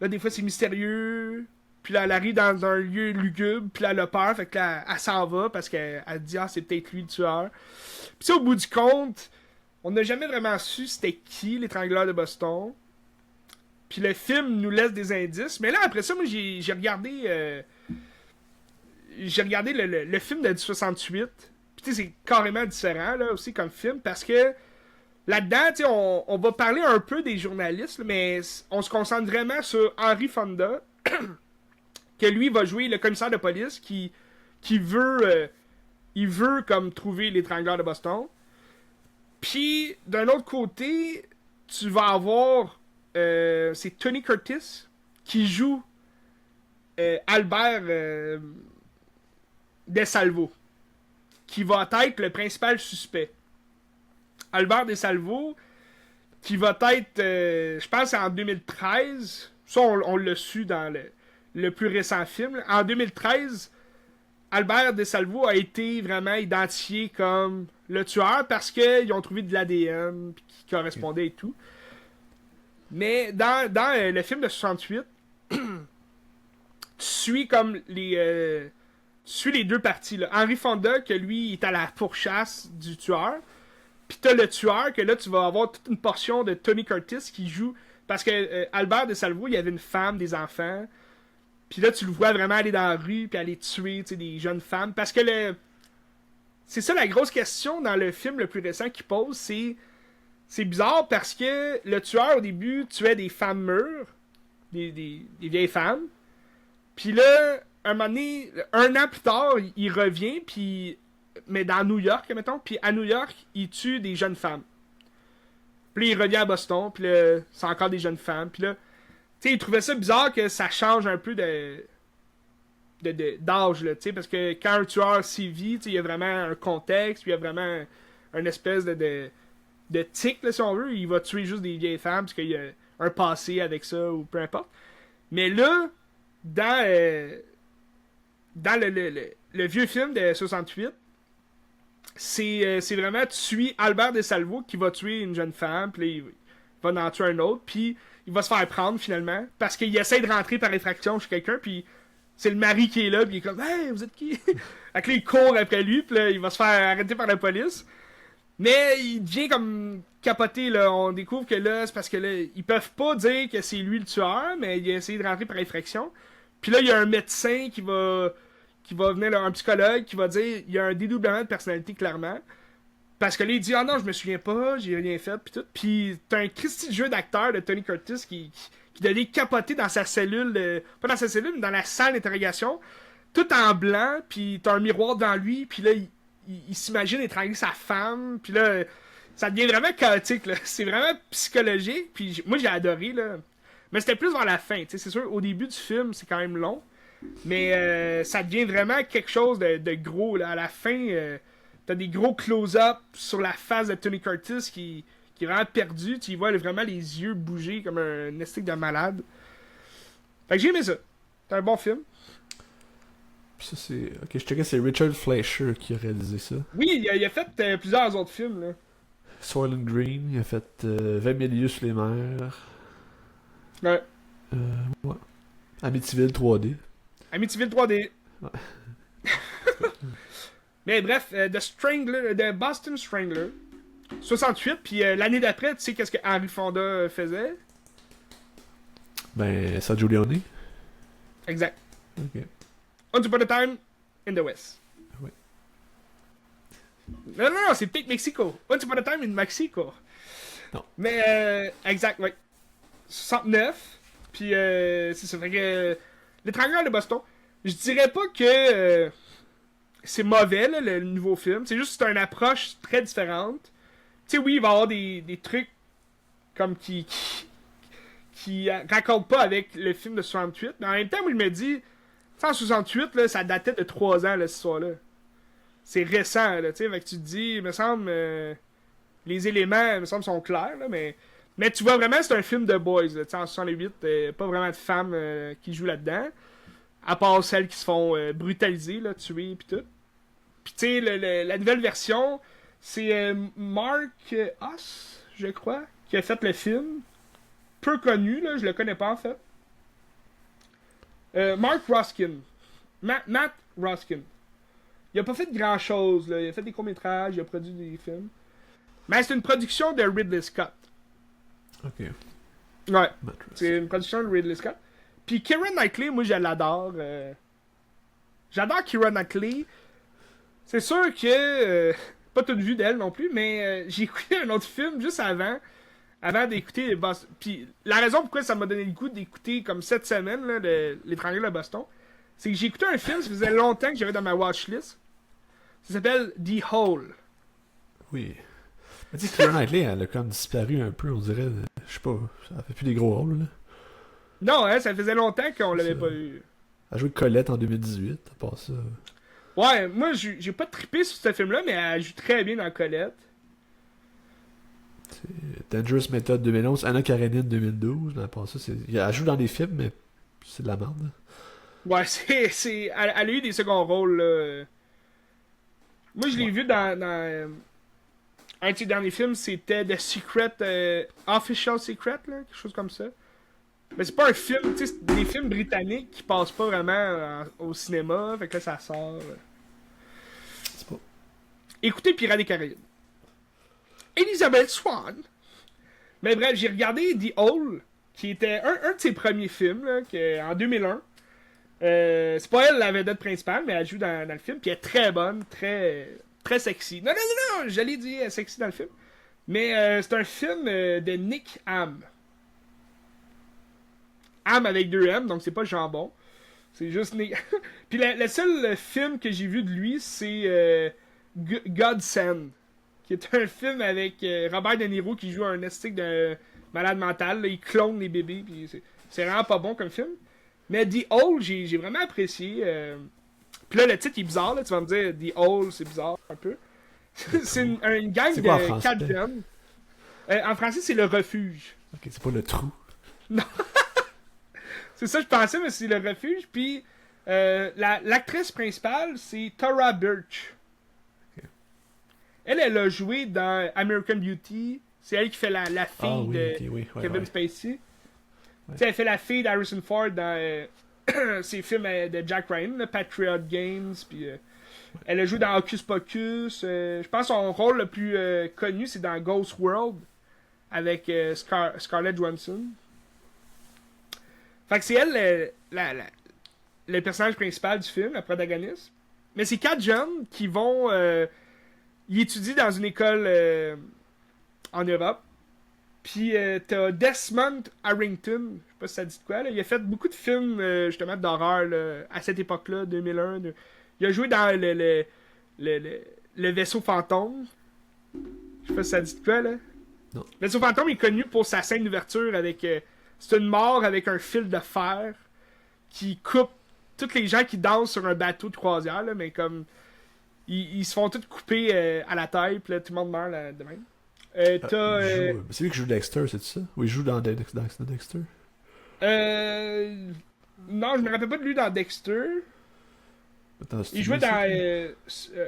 des fois, c'est mystérieux. Puis là, elle arrive dans un lieu lugubre, puis là, elle a peur, fait que là, elle s'en va parce qu'elle dit « Ah, c'est peut-être lui le tueur. » Puis ça, au bout du compte, on n'a jamais vraiment su c'était qui l'étrangleur de Boston. Puis le film nous laisse des indices. Mais là, après ça, moi, j'ai regardé... j'ai regardé le film de 68. Puis tu sais, c'est carrément différent, là, aussi, comme film, parce que là-dedans, tu sais, on va parler un peu des journalistes, mais on se concentre vraiment sur Henry Fonda, que lui va jouer le commissaire de police qui veut... il veut, comme, trouver l'étrangleur de Boston. Puis, d'un autre côté, tu vas avoir... c'est Tony Curtis qui joue Albert DeSalvo, qui va être le principal suspect. Albert DeSalvo, qui va être, je pense, en 2013. Ça, on l'a su dans le plus récent film. En 2013, Albert DeSalvo a été vraiment identifié comme le tueur parce qu'ils ont trouvé de l'ADN qui correspondait et tout. Mais dans le film de 68, tu suis comme les deux parties. Là. Henry Fonda, que lui, est à la pourchasse du tueur. Puis t'as le tueur, que là, tu vas avoir toute une portion de Tony Curtis qui joue. Parce que Albert DeSalvo, il y avait une femme, des enfants. Puis là, tu le vois vraiment aller dans la rue, puis aller tuer des jeunes femmes. Parce que c'est ça la grosse question dans le film le plus récent qu'il pose, c'est bizarre parce que le tueur, au début, tuait des femmes mûres, des vieilles femmes. Puis là, un moment donné, un an plus tard, il revient, puis mais dans New York, mettons, puis à New York, il tue des jeunes femmes. Puis là, il revient à Boston, puis là, c'est encore des jeunes femmes. Puis là, tu sais, il trouvait ça bizarre que ça change un peu d'âge, là, tu sais, parce que quand un tueur sévit, tu sais, il y a vraiment un contexte, puis il y a vraiment une espèce de tic, là, si on veut. Il va tuer juste des vieilles femmes, parce qu'il y a un passé avec ça, ou peu importe. Mais là, dans le vieux film de 68, c'est vraiment, tu suis Albert DeSalvo qui va tuer une jeune femme, puis il va en tuer un autre, puis il va se faire prendre finalement, parce qu'il essaie de rentrer par effraction chez quelqu'un, puis c'est le mari qui est là, puis il est comme « Hey, vous êtes qui? » Fait que là, il court après lui, puis là, il va se faire arrêter par la police. Mais il devient comme capoté, là. On découvre que là, c'est parce que là, ils peuvent pas dire que c'est lui le tueur, mais il a essayé de rentrer par effraction. Puis là, il y a un médecin qui va venir, là, un psychologue, qui va dire il y a un dédoublement de personnalité, clairement. Parce que là, il dit ah non, je me souviens pas, j'ai rien fait, puis tout. Puis t'as un Christy de jeu d'acteur de Tony Curtis qui devait capoter dans sa cellule, pas dans sa cellule, mais dans la salle d'interrogation, tout en blanc, puis t'as un miroir devant lui, puis là, il s'imagine étrangler sa femme, puis là, ça devient vraiment chaotique, là. C'est vraiment psychologique, puis moi, j'ai adoré, là. Mais c'était plus vers la fin, tu sais, c'est sûr, au début du film, c'est quand même long, mais ça devient vraiment quelque chose de gros, là. À la fin, t'as des gros close-up sur la face de Tony Curtis qui est vraiment perdu, tu y vois vraiment les yeux bouger comme un estique de malade. Fait que j'ai aimé ça. C'est un bon film. Ça, c'est... Ok, je checkais, c'est Richard Fleischer qui a réalisé ça. Oui, il a fait plusieurs autres films, là. Soylent Green, il a fait 20 milieux sous les mers. Ouais. Ouais. Amityville 3D. Amityville 3D. Ouais. Mais bref, de Boston Strangler. 68, puis l'année d'après, tu sais qu'est-ce que Henry Fonda faisait? Ben, ça Giuliani. Exact. Ok. Once Upon a Time in the West. Oui. Non, c'est peut-être Mexico. Once Upon a Time in Mexico. Non. Mais, exact, ouais. 69, puis c'est ça. Fait que L'étranglement de Boston, je dirais pas que c'est mauvais, là, le nouveau film. C'est juste que c'est une approche très différente. Tu sais, oui, il va y avoir des trucs comme qui raccordent pas avec le film de 68, mais en même temps, moi, je me dis, en 68, là, ça datait de 3 ans, là, cette histoire-là. C'est récent, là, tu sais, fait que tu te dis, il me semble, les éléments, il me semble, sont clairs, là, mais tu vois vraiment, c'est un film de boys, là, tu sais, en 68, pas vraiment de femmes qui jouent là-dedans, à part celles qui se font brutaliser, là, tuer, pis tout. Pis tu sais, la nouvelle version, c'est Mark Hoss, je crois, qui a fait le film. Peu connu, là, je le connais pas en fait. Mark Ruskin. Matt Ruskin. Il a pas fait grand chose, là. Il a fait des courts-métrages, il a produit des films. Mais c'est une production de Ridley Scott. Ok. Ouais. C'est une production de Ridley Scott. Puis Keira Knightley, moi je l'adore. J'adore Keira Knightley. C'est sûr que. Pas toute vue d'elle non plus, mais j'ai écouté un autre film juste avant d'écouter les Boston. Puis la raison pourquoi ça m'a donné le goût d'écouter comme cette semaine là, L'étranger de Boston, c'est que j'ai écouté un film, ça faisait longtemps que j'avais dans ma watchlist. Ça s'appelle The Hole. Oui. Mais tu sais, Keira Knightley, elle a comme disparu un peu, on dirait. Je sais pas, ça fait plus des gros rôles, là. Non, hein, ça faisait longtemps qu'on l'avait pas eu. Elle a joué Colette en 2018, à part ça. Ouais, moi j'ai pas trippé sur ce film-là, mais elle joue très bien dans Colette. C'est Dangerous Method 2011, Anna Karenine 2012, mais à part ça, elle joue dans des films, mais c'est de la merde. Ouais, elle a eu des seconds rôles, là. Moi, je l'ai vu dans un de ses derniers films, c'était The Secret, Official Secret, là, quelque chose comme ça. Mais c'est pas un film, tu sais, c'est des films britanniques qui passent pas vraiment au cinéma, fait que là, ça sort. C'est pas. Écoutez Pirates des Caraïbes. Elizabeth Swann. Mais bref, j'ai regardé The Hole, qui était un de ses premiers films, là, en 2001. C'est pas elle la vedette principale, mais elle joue dans le film, puis elle est très bonne, très, très sexy. Non, j'allais dire sexy dans le film. Mais c'est un film de Nick Ham. Ham avec 2 M, donc c'est pas jambon. C'est juste Nick. Puis le seul film que j'ai vu de lui, c'est Godsend, qui est un film avec Robert De Niro qui joue un estique de malade mental. Là, il clone les bébés, puis c'est vraiment pas bon comme film. Mais The Hole, j'ai vraiment apprécié. Puis là, le titre il est bizarre, là, tu vas me dire The Hole, c'est bizarre un peu. C'est une gang de 4 jeunes. En français, c'est le refuge. Ok, c'est pas le trou. Non. C'est ça que je pensais, mais c'est le refuge. Puis l'actrice principale, c'est Tara Birch. Okay. Elle a joué dans American Beauty. C'est elle qui fait la fille de Kevin Spacey. Ouais. Elle fait la fille d'Harrison Ford dans ses films de Jack Ryan, le Patriot Games. Puis elle a joué dans Hocus Pocus. Je pense que son rôle le plus connu, c'est dans Ghost World avec Scarlett Johansson. Fait que c'est elle le personnage principal du film, la protagoniste. Mais c'est 4 jeunes qui vont y étudier dans une école en Europe. Puis t'as Desmond Harrington, je sais pas si ça dit de quoi, là. Il a fait beaucoup de films justement d'horreur là, à cette époque-là, 2001. Il a joué dans le vaisseau fantôme. Je sais pas si ça dit de quoi, là. Non. Le vaisseau fantôme est connu pour sa scène d'ouverture avec... c'est une mort avec un fil de fer qui coupe tous les gens qui dansent sur un bateau de croisière, là, mais comme ils se font tous couper à la taille, puis là tout le monde meurt là, de même. C'est lui qui joue Dexter, c'est ça? Ou il joue dans Dexter? Non, je me rappelle pas de lui dans Dexter. Attends, il jouait dans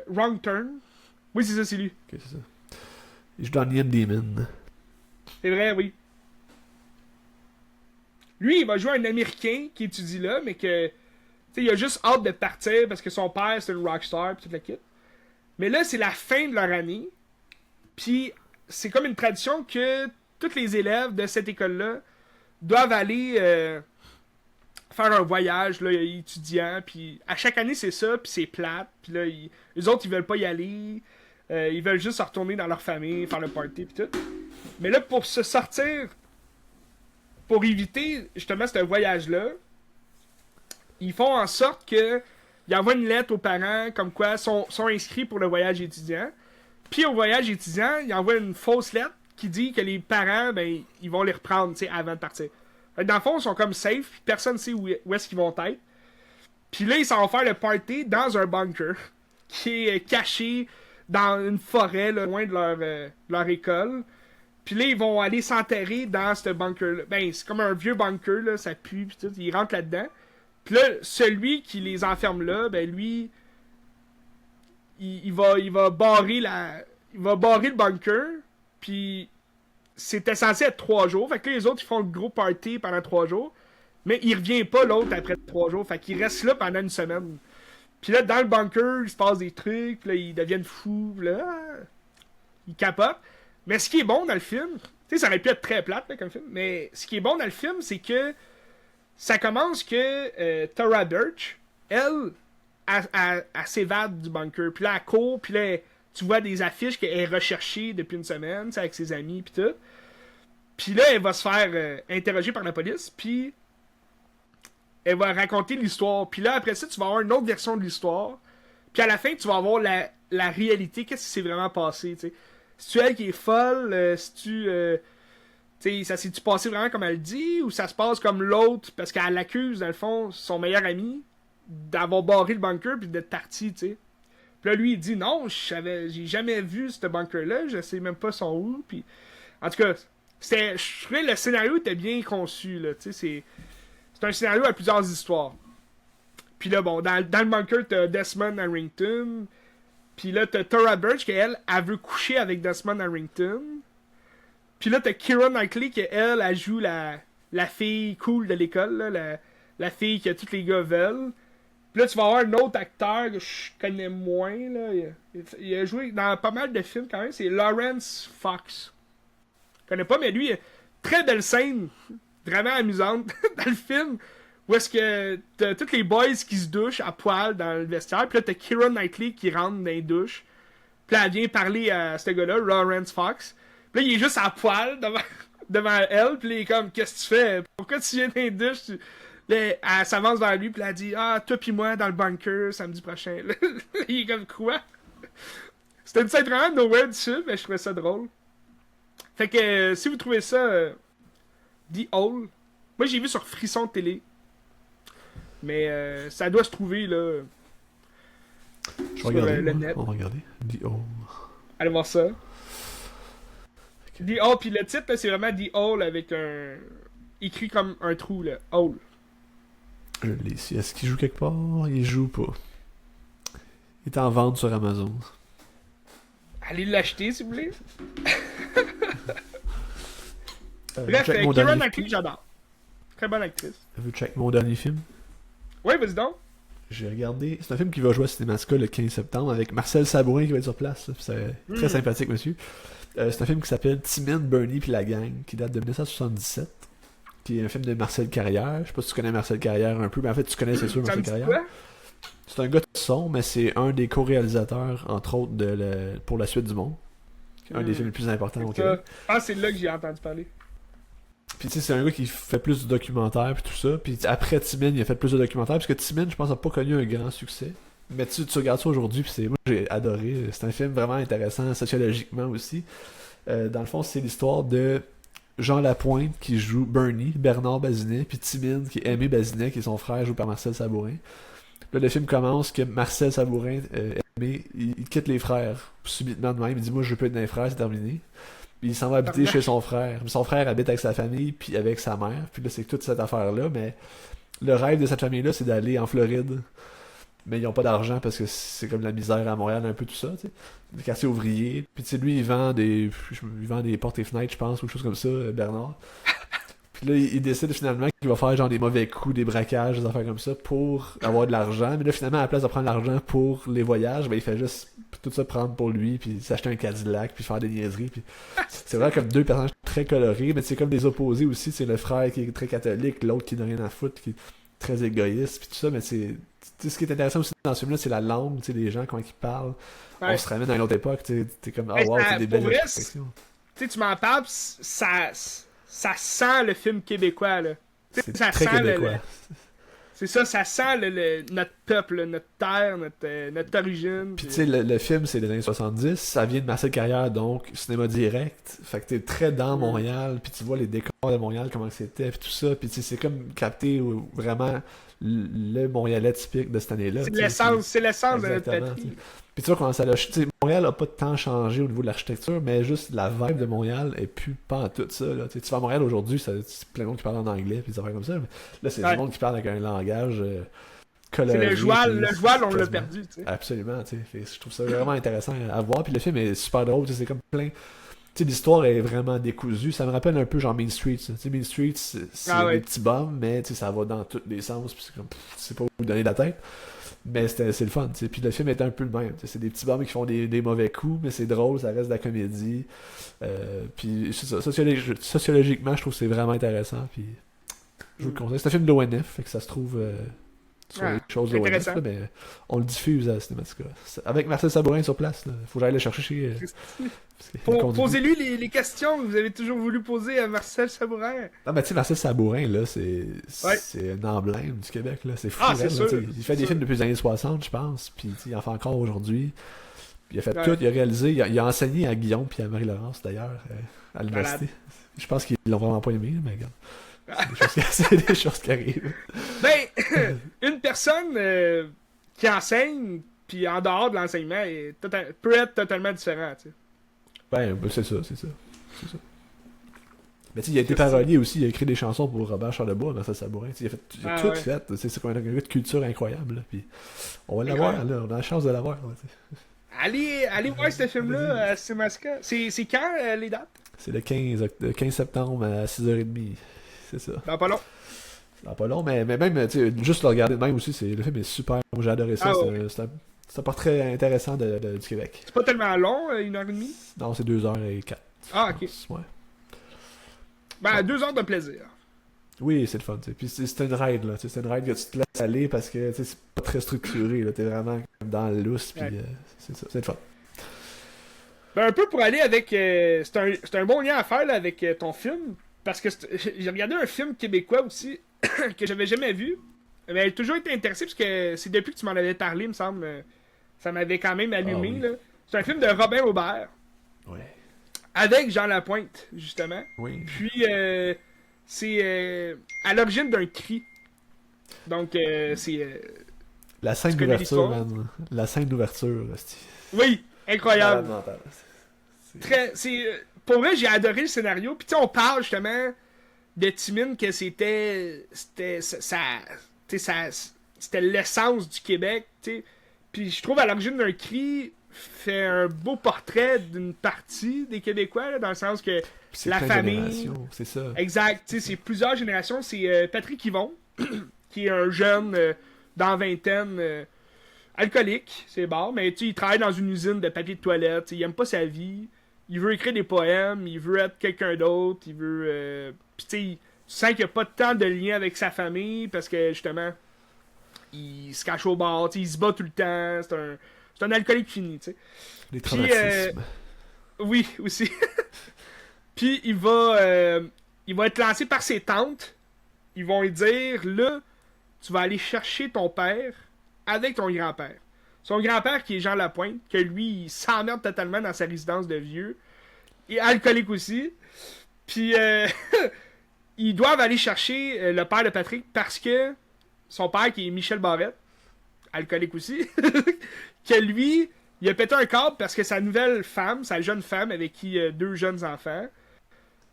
Wrong Turn. Oui, c'est ça, c'est lui. Ok, c'est ça. Il joue dans Neon Demon. C'est vrai, oui. Lui, il va jouer un Américain qui étudie là, mais que... Tu sais, il a juste hâte de partir parce que son père, c'est une rockstar pis toute la kit. Mais là, c'est la fin de leur année. Puis c'est comme une tradition que tous les élèves de cette école-là doivent aller faire un voyage là, étudiant. Puis à chaque année, c'est ça, puis c'est plate. Puis là, les autres, ils veulent pas y aller. Ils veulent juste se retourner dans leur famille, faire le party, puis tout. Mais là, pour se sortir, pour éviter justement ce voyage-là, ils font en sorte que ils envoient une lettre aux parents comme quoi sont inscrits pour le voyage étudiant. Puis au voyage étudiant, ils envoient une fausse lettre qui dit que les parents, ben, ils vont les reprendre avant de partir. Fait que dans le fond, ils sont comme safe, puis personne ne sait où est-ce qu'ils vont être. Puis là, ils s'en vont faire le party dans un bunker qui est caché dans une forêt là, loin de leur école. Puis là, ils vont aller s'enterrer dans ce bunker-là. Ben, c'est comme un vieux bunker, là, ça pue, puis tout. Ils rentrent là-dedans. Puis là, celui qui les enferme là, ben lui, il va barrer le bunker. Puis c'était censé être 3 jours. Fait que là, les autres, ils font le gros party pendant 3 jours. Mais il revient pas l'autre après 3 jours. Fait qu'il reste là pendant une semaine. Puis là, dans le bunker, il se passe des trucs. Puis là, ils deviennent fous. Puis là, ils capotent. Mais ce qui est bon dans le film, tu sais, ça aurait pu être très plate là, comme film. Mais ce qui est bon dans le film, c'est que ça commence que Tara Birch, elle s'évade du bunker. Puis là, elle court. Puis là, tu vois des affiches qu'elle est recherchée depuis une semaine, avec ses amis, puis tout. Puis là, elle va se faire interroger par la police, puis elle va raconter l'histoire. Puis là, après ça, tu vas avoir une autre version de l'histoire. Puis à la fin, tu vas avoir la réalité, qu'est-ce qui s'est vraiment passé, tu sais. C'est-tu elle qui est folle? Ça s'est-tu passé vraiment comme elle dit? Ou ça se passe comme l'autre, parce qu'elle accuse, dans le fond, son meilleur ami, d'avoir barré le bunker puis d'être parti, tu sais. Puis là, lui, il dit non, j'ai jamais vu ce bunker-là, je sais même pas son où. Puis, en tout cas, je trouvais le scénario était bien conçu, là, tu sais, c'est un scénario à plusieurs histoires. Puis là, bon, dans le bunker, t'as Desmond Harrington. Puis là, t'as Tara Birch, qui elle veut coucher avec Desmond Harrington. Puis là, t'as Keira Knightley, qui elle joue la fille cool de l'école, là, la fille que tous les gars veulent. Puis là, tu vas avoir un autre acteur que je connais moins, là. Il a joué dans pas mal de films quand même, c'est Lawrence Fox. Je connais pas, mais lui, il a très belle scène, vraiment amusante, dans le film, où est-ce que t'as tous les boys qui se douchent à poil dans le vestiaire, puis là, t'as Keira Knightley qui rentre dans les douches, puis là, elle vient parler à ce gars-là, Lawrence Fox, puis là, il est juste à poil devant elle, puis là, il est comme, qu'est-ce que tu fais? Pourquoi tu viens dans les douches? Là, elle s'avance vers lui, puis elle dit, toi pis moi dans le bunker samedi prochain. Il est comme, quoi? C'était une scène vraiment nowhere dessus, mais je trouvais ça drôle. Fait que, si vous trouvez ça, The Hole, moi j'ai vu sur Frisson télé. Mais ça doit se trouver, là. Je vais regarder, le net. on va regarder. The Hole. Allez voir ça. The Hole, puis le titre, là, c'est vraiment The Hole avec un... écrit comme un trou, là. Hole. Je l'ai ici. Est-ce qu'il joue quelque part? Il joue pas. Il est en vente sur Amazon. Allez l'acheter, s'il vous plaît. Bref, Keira Knightley, j'adore. Très bonne actrice. Tu veux check mon dernier film? Ouais, vas-y donc. J'ai regardé. C'est un film qui va jouer à Cinémascope le 15 septembre avec Marcel Sabourin qui va être sur place. C'est très sympathique, monsieur. C'est un film qui s'appelle Timine, Bernie puis la gang, qui date de 1977. Qui est un film de Marcel Carrière. Je sais pas si tu connais Marcel Carrière un peu, mais en fait, tu connais, c'est sûr, Marcel Carrière. Quoi? C'est un gars de son, mais c'est un des co-réalisateurs, entre autres, pour La Suite du Monde. Un des films les plus importants au Québec. Ah, c'est là que j'ai entendu parler. Puis tu sais, c'est un gars qui fait plus de documentaires puis tout ça. Puis après Timine, il a fait plus de documentaires. Parce que Timine, je pense, n'a pas connu un grand succès. Mais tu regardes ça aujourd'hui, puis moi j'ai adoré. C'est un film vraiment intéressant sociologiquement aussi. Dans le fond, c'est l'histoire de Jean Lapointe qui joue Bernie, Bernard Bazinet, puis Timine qui est Aimé Bazinet, qui est son frère, joué par Marcel Sabourin. Là, le film commence que Marcel Sabourin, Aimé, il quitte les frères subitement de même. Il dit, moi je veux plus être dans les frères, c'est terminé. Puis il s'en va habiter chez son frère. Son frère habite avec sa famille, puis avec sa mère. Puis là, c'est toute cette affaire-là. Mais le rêve de cette famille-là, c'est d'aller en Floride. Mais ils n'ont pas d'argent parce que c'est comme la misère à Montréal, un peu tout ça. T'sais. Le quartier ouvrier. Puis tu sais, lui, il vend des portes et fenêtres, je pense, ou quelque chose comme ça, Bernard. Puis Puis là, il décide finalement qu'il va faire genre des mauvais coups, des braquages, des affaires comme ça pour avoir de l'argent. Mais là, finalement, à la place de prendre l'argent pour les voyages, ben, il fait juste tout ça prendre pour lui, puis s'acheter un Cadillac, puis faire des niaiseries. Puis c'est vraiment comme deux personnages très colorés, mais c'est comme des opposés aussi. C'est le frère qui est très catholique, l'autre qui n'a rien à foutre, qui est très égoïste, puis tout ça. Mais c'est ce qui est intéressant aussi dans ce film-là, c'est la langue, des gens, comment ils parlent. Ouais. On se ramène à une autre époque, t'es comme, Mais wow, c'est des pour belles vrai, expressions. Tu sais, tu m'en parles, pis ça sent le film québécois, là. Tu sais, C'est ça très sent québécois. c'est ça, ça sent notre peuple, là, notre terre, notre origine. Puis tu sais, le film, c'est des années 70, ça vient de Marcel Carrière, donc cinéma direct. Fait que t'es très dans Montréal, puis tu vois les décors de Montréal, comment c'était, puis tout ça. Puis tu sais, c'est comme capter vraiment le Montréalais typique de cette année-là. C'est l'essence de notre Exactement, patrie. t'sais. Puis tu vois comment ça l'a... t'sais, Montréal a pas tant changé au niveau de l'architecture, mais juste la vibe de Montréal est plus pas en tout ça. Là. Tu vas à Montréal aujourd'hui, c'est plein de monde qui parle en anglais, puis des affaires comme ça. Mais là, c'est du monde qui parle avec un langage coloré. C'est le joual, on l'a quasiment. perdu. T'sais. Absolument, tu sais. Je trouve ça vraiment intéressant à voir. Puis le film est super drôle, c'est comme plein... Tu sais, l'histoire est vraiment décousue. Ça me rappelle un peu genre Main Street. Tu sais, Main Street, c'est des petits bums, mais ça va dans tous les sens. Puis c'est comme, tu sais pas où donner la tête. Mais c'est le fun. T'sais. Puis le film est un peu le même. C'est des petits bums qui font des mauvais coups, mais c'est drôle, ça reste de la comédie. Puis c'est ça. Sociologiquement, je trouve que c'est vraiment intéressant. Puis je vous le conseille. C'est un film de l'ONF, fait que ça se trouve sur les choses de l'ONF, là, mais on le diffuse à Cinématica. Avec Marcel Sabourin sur place. Il faut que j'aille le chercher chez. Posez-lui les questions que vous avez toujours voulu poser à Marcel Sabourin. Non, mais tu sais, Marcel Sabourin, là, c'est un emblème du Québec, là. C'est fou, c'est là, sûr, il fait des films depuis les années 60, je pense, puis il en fait encore aujourd'hui. Puis il a fait Ouais. tout, il a réalisé, il a enseigné à Guillaume puis à Marie-Laurence, d'ailleurs, à l'université. Je pense qu'ils l'ont vraiment pas aimé, mais regarde. C'est des choses qui arrivent. Ben, une personne qui enseigne, puis en dehors de l'enseignement, peut être totalement différent, tu sais. Ben, c'est ça. Mais tu sais, il a été parolier aussi, il a écrit des chansons pour Robert Charlebois, Marcel Sabourin. Il a tout fait. C'est un gars de culture incroyable. Là, puis on va l'avoir, là, on a la chance de l'avoir. Allez voir ce film-là à Cinémascope. C'est quand les dates? C'est le 15 septembre à 6h30. C'est ça. Dans pas long. Dans pas long, mais même, tu sais, juste le regarder de même aussi, le film est super. Moi, j'ai adoré ça. C'est un portrait intéressant du Québec. C'est pas tellement long, 1h30? Non, c'est 2h04. Ah, ok. Ouais. Ben, 2 heures de plaisir. Oui, c'est le fun. T'sais. Puis c'est une ride, là. C'est une ride que tu te laisses aller parce que c'est pas très structuré. Là. T'es vraiment comme dans le lousse. Puis c'est ça. C'est le fun. Ben, un peu pour aller avec. C'est un bon lien à faire là, avec ton film. Parce que j'ai regardé un film québécois aussi que j'avais jamais vu. Mais j'ai toujours été intéressé parce que c'est depuis que tu m'en avais parlé, il me semble. Ça m'avait quand même allumé. Oui. Là. C'est un film de Robin Aubert. Ouais. Avec Jean Lapointe, justement. Oui. Puis, c'est à l'origine d'un cri. Donc, c'est. La scène connais d'ouverture, l'histoire? man. La scène d'ouverture. Oui, incroyable. Malade mental. Pour vrai, j'ai adoré le scénario. Puis, tu sais, on parle justement de Timine que c'était l'essence du Québec. T'sais. Puis, je trouve à l'origine d'un cri fait un beau portrait d'une partie des Québécois, là, dans le sens que C'est la plein de famille. générations, c'est ça. Exact, tu sais, c'est plusieurs générations. C'est Patrick Yvon, qui est un jeune dans la vingtaine, alcoolique, c'est bon, mais tu sais, il travaille dans une usine de papier de toilette, il aime pas sa vie, il veut écrire des poèmes, il veut être quelqu'un d'autre, il veut. Puis tu sais, tu sens qu'il n'y a pas tant de lien avec sa famille parce que justement, il se cache au bar, il se bat tout le temps, c'est un alcoolique fini, tu sais. Les traumatismes. Oui, aussi. Puis il va être lancé par ses tantes. Ils vont lui dire, là, tu vas aller chercher ton père avec ton grand-père. Son grand-père qui est Jean Lapointe, que lui, il s'emmerde totalement dans sa résidence de vieux. Et alcoolique aussi. Puis ils doivent aller chercher le père de Patrick parce que son père, qui est Michel Barrette, alcoolique aussi, que lui, il a pété un câble parce que sa nouvelle femme, sa jeune femme avec qui deux jeunes enfants,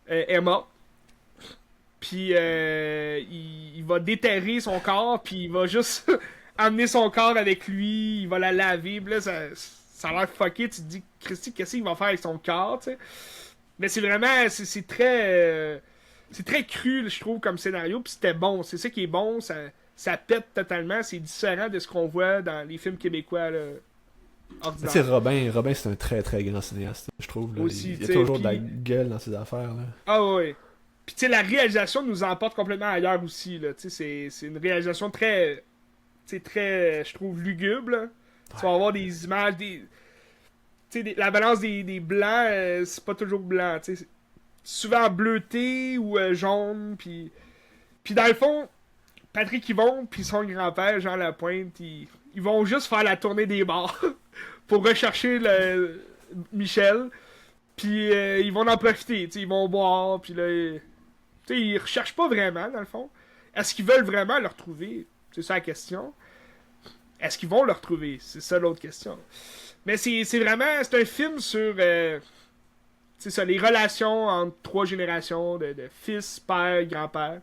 est morte. Puis il va déterrer son corps, puis il va juste emmener son corps avec lui, il va la laver, puis là ça a l'air fucké, tu te dis, Christy, qu'est-ce qu'il va faire avec son corps, tu sais. Mais c'est vraiment, c'est très... c'est très cru, je trouve, comme scénario, puis c'était bon. C'est ça qui est bon, ça pète totalement. C'est différent de ce qu'on voit dans les films québécois là, Tu sais, ordinaires. Robin, c'est un très très grand cinéaste, je trouve. Là. Aussi, Il y a tu sais, toujours de la puis... gueule dans ses affaires. Là. Ah ouais. Puis tu sais, la réalisation nous emporte complètement ailleurs aussi, là. Tu sais, c'est une réalisation très... Tu sais, très, je trouve, lugubre, là. Tu vas avoir des images, des... Tu sais, la balance des blancs, c'est pas toujours blanc, tu sais. C'est souvent bleuté ou jaune, puis dans le fond, Patrick Yvon puis son grand-père, Jean Lapointe, ils vont juste faire la tournée des bars pour rechercher Michel, puis ils vont en profiter, tu sais, ils vont boire, puis là, tu sais, ils recherchent pas vraiment, dans le fond. Est-ce qu'ils veulent vraiment le retrouver? C'est ça la question. Est-ce qu'ils vont le retrouver? C'est ça l'autre question. Mais c'est vraiment, c'est un film sur... c'est ça, les relations entre trois générations de fils, père, grand-père.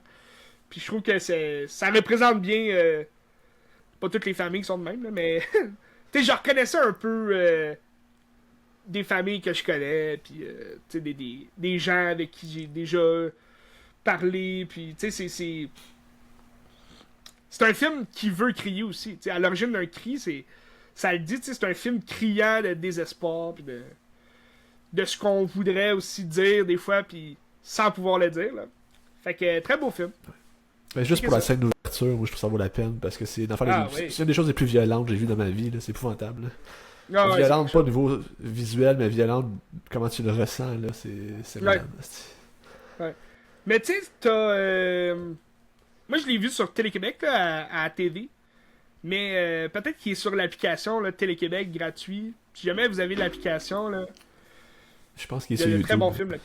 Puis je trouve que ça représente bien pas toutes les familles qui sont de même, là, mais tu sais, je reconnaissais un peu des familles que je connais, puis tu sais, des gens avec qui j'ai déjà parlé, puis tu sais, c'est un film qui veut crier aussi. Tu sais, à l'origine d'un cri, ça le dit, tu sais, c'est un film criant de désespoir, puis de ce qu'on voudrait aussi dire des fois, puis sans pouvoir le dire. Là. Fait que très beau film. Ben, juste pour la scène d'ouverture, moi je trouve que ça vaut la peine parce que c'est une des choses les plus violentes que j'ai vues dans ma vie. Là. C'est épouvantable. Là. Ah, ouais, violente, pas au niveau visuel, mais violente, comment tu le ressens. Là, c'est malade. Ouais. Mais tu sais, t'as. Moi je l'ai vu sur Télé-Québec là, à TV. Mais peut-être qu'il est sur l'application là, Télé-Québec gratuit. Si jamais vous avez l'application, là. Je pense qu'il est Il y sur a de YouTube. très bons films là.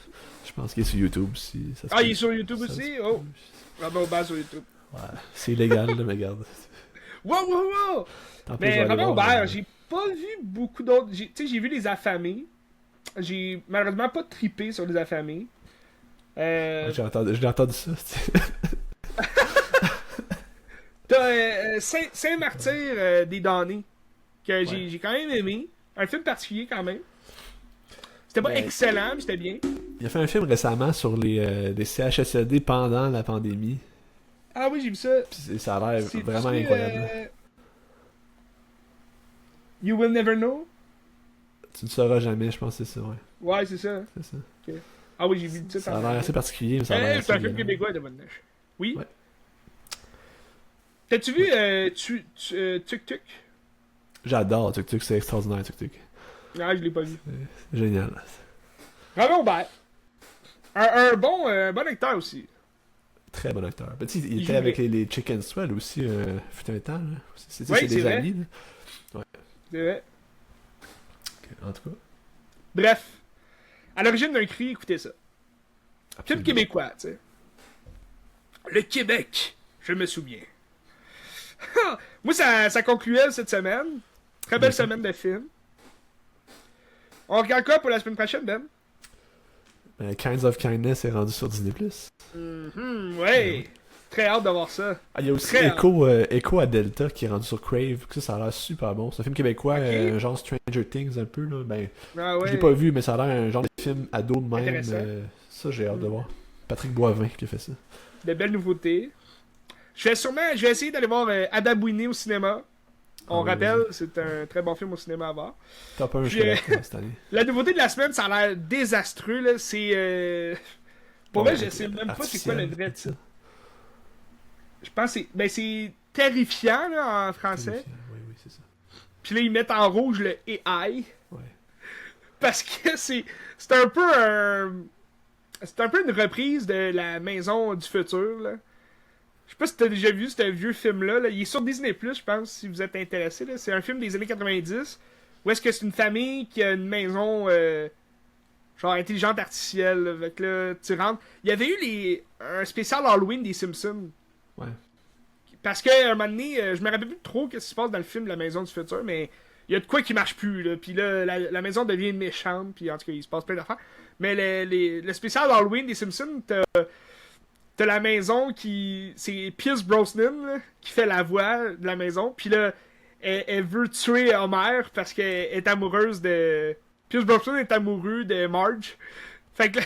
Je pense qu'il est sur YouTube. Si ça se Ah, peut. il est sur YouTube Ça aussi? se Oh! peut. Robin Aubert sur YouTube. Ouais, c'est illégal, là, mais regarde. Wow, wow, wow! Tant pis, je vais Mais aller Robin voir, Aubert, j'ai pas vu beaucoup d'autres. Tu sais, j'ai vu Les Affamés. J'ai malheureusement pas trippé sur Les Affamés. Je l'ai entendu ça. T'as Saint-Martyr des Damnés, que j'ai quand même aimé. Un film particulier quand même. C'était pas excellent, mais c'était bien. Il a fait un film récemment sur les CHSLD pendant la pandémie. Ah oui, j'ai vu ça. Puis ça a l'air vraiment incroyable. You Will Never Know? Tu ne sauras jamais, je pense que c'est ça, ouais. Ouais, c'est ça. C'est ça. Okay. Ah oui, j'ai vu ça. Ça a l'air assez particulier, mais ça a l'air assez c'est un film violent. québécois de bonne neige. Oui? Ouais. T'as-tu vu Tuk Tuk? J'adore Tuk Tuk, c'est extraordinaire Tuk Tuk. Ah, je l'ai pas vu. C'est génial. Robin Aubert. Un bon acteur aussi. Très bon acteur. Ben, il Il était joue avec bien. les Chicken Swell aussi, fut un temps. Là. C'est Ouais, c'est c'est des vrai. amis. Là. C'est vrai. En tout cas. Bref. À l'origine d'un cri, écoutez ça. Film Absolument. québécois, tu sais. Le Québec, je me souviens. Moi, ça concluait cette semaine. Très belle semaine de films. On regarde quoi pour la semaine prochaine, Ben? Kinds of Kindness est rendu sur Disney+. Ouais. Très hâte de voir ça. Ah, il y a aussi Très Echo à Delta qui est rendu sur Crave. Ça a l'air super bon. C'est un film québécois, Ok. genre Stranger Things un peu. Là. Ben, Ah ouais. je l'ai pas vu, mais ça a l'air un genre de film ado de même. Intéressant. Ça, j'ai hâte de voir. Patrick Boivin qui a fait ça. De belles nouveautés. Je vais essayer d'aller voir Adabouiné au cinéma. On Ah oui, rappelle, c'est un très bon film au cinéma à voir. Top 1 Puis, cette année. La nouveauté de la semaine, ça a l'air désastreux, là. C'est. Pour moi, je sais même pas c'est quoi le vrai titre. Je pense que c'est terrifiant, là, en français. Oui, c'est ça. Puis là, ils mettent en rouge le AI. Ouais. Parce que c'est un peu c'est un peu une reprise de La Maison du Futur, là. Je sais pas si t'as déjà vu ce vieux film-là. Là. Il est sur Disney+, je pense, si vous êtes intéressé. Là. C'est un film des années 90. Où est-ce que c'est une famille qui a une maison genre intelligente artificielle. Là. Fait que là, tu rentres. Il y avait eu un spécial Halloween des Simpsons. Ouais. Parce qu'à un moment donné, je me rappelle plus trop ce qui se passe dans le film La Maison du Futur, mais il y a de quoi qui marche plus. Là. Puis là, la maison devient méchante. Puis en tout cas, il se passe plein d'affaires. Mais le spécial Halloween des Simpsons, t'as la maison qui... C'est Pierce Brosnan là, qui fait la voix de la maison. Puis là, elle veut tuer Homer parce qu'elle est amoureuse de... Pierce Brosnan est amoureux de Marge. Fait que là,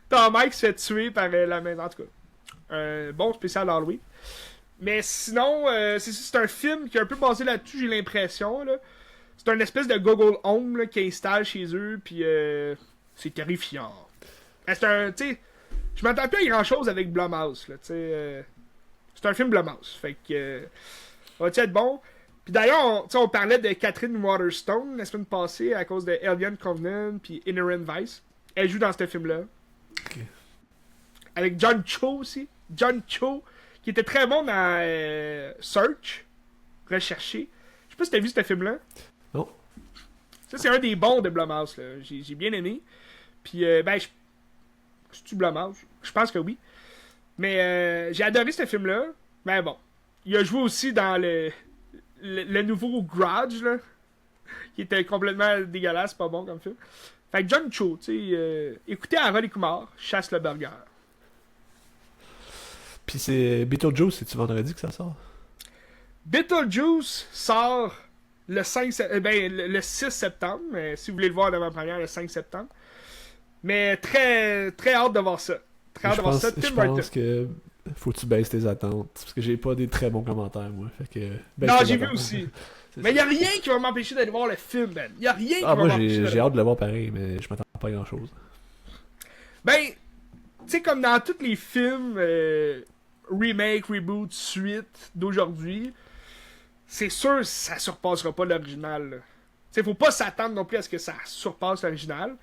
Tom Hanks se fait tuer par la main. En tout cas, un bon spécial Halloween. Mais sinon, c'est un film qui est un peu basé là-dessus, j'ai l'impression. Là. C'est un espèce de Google Home là, qui installe chez eux, puis c'est terrifiant. C'est un, tu sais, je m'entends plus à grand-chose avec Blumhouse, là, tu sais. C'est un film Blumhouse, fait que va-t-il être bon? Puis d'ailleurs, on parlait de Catherine Waterstone la semaine passée à cause de Alien Covenant puis Inherent Vice. Elle joue dans ce film-là. Ok. Avec John Cho aussi. John Cho, qui était très bon dans Search, Recherché. Je sais pas si t'as vu ce film-là. Non. Ça, c'est un des bons de Blumhouse, là. J'ai bien aimé. Puis, c'est-tu Blumhouse? Je pense que oui. Mais j'ai adoré ce film-là. Mais bon. Il a joué aussi dans le nouveau Grudge, là. Qui était complètement dégueulasse, pas bon comme film. Fait que John Cho, tu sais, écoutez Harold et Kumar, Chasse le burger. Puis c'est Beetlejuice, c'est-tu vendredi que ça sort? Beetlejuice sort le 6 septembre. Mais si vous voulez le voir d'avant-première, le 5 septembre. Mais très, très hâte de voir ça. Très hâte de voir ça. Tim Burton. Je pense que faut que tu baisses tes attentes. Parce que j'ai pas des très bons commentaires, moi. Fait que, non, j'ai vu aussi. Mais y a rien qui va m'empêcher d'aller voir le film, Ben. Y a rien qui va m'empêcher. Moi, j'ai hâte de le voir pareil, mais je m'attends pas à grand-chose. Ben, tu sais, comme dans tous les films remake, reboot, suite d'aujourd'hui, c'est sûr ça surpassera pas l'original. Tu sais, faut pas s'attendre non plus à ce que ça surpasse l'original.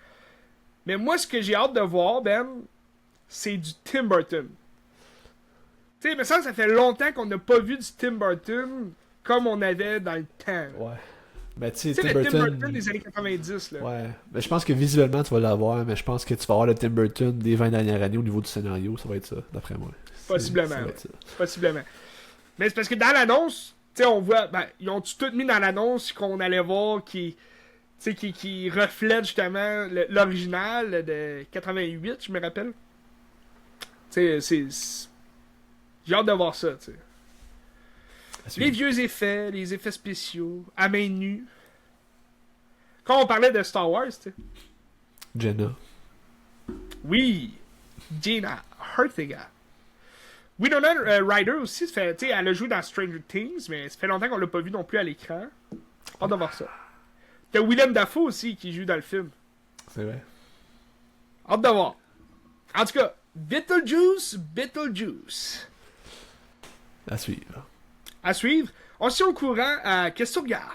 Mais moi, ce que j'ai hâte de voir, Ben, c'est du Tim Burton. Tu sais, mais ça fait longtemps qu'on n'a pas vu du Tim Burton comme on avait dans le temps. Ouais. Mais tu sais, Tim Burton des années 90, là. Ouais. Mais je pense que visuellement, tu vas l'avoir, mais je pense que tu vas avoir le Tim Burton des 20 dernières années au niveau du scénario. Ça va être ça, d'après moi. Possiblement. Possiblement. Mais c'est parce que dans l'annonce, tu sais, on voit. Ben, ils ont tout mis dans l'annonce qu'on allait voir qui reflète justement l'original de 88, je me rappelle. Tu sais, j'ai hâte de voir ça, tu sais. Les vieux effets, les effets spéciaux, à main nue. Quand on parlait de Star Wars, tu sais. Jenna. Oui, Gina Ortega. Winona Ryder aussi, elle a joué dans Stranger Things, mais ça fait longtemps qu'on l'a pas vu non plus à l'écran. Hâte de voir ça. T'as Willem Dafoe aussi qui joue dans le film. C'est vrai. Hâte de voir. En tout cas, Beetlejuice. À suivre. À suivre. On se tient au courant à Qu'est-ce que tu regardes?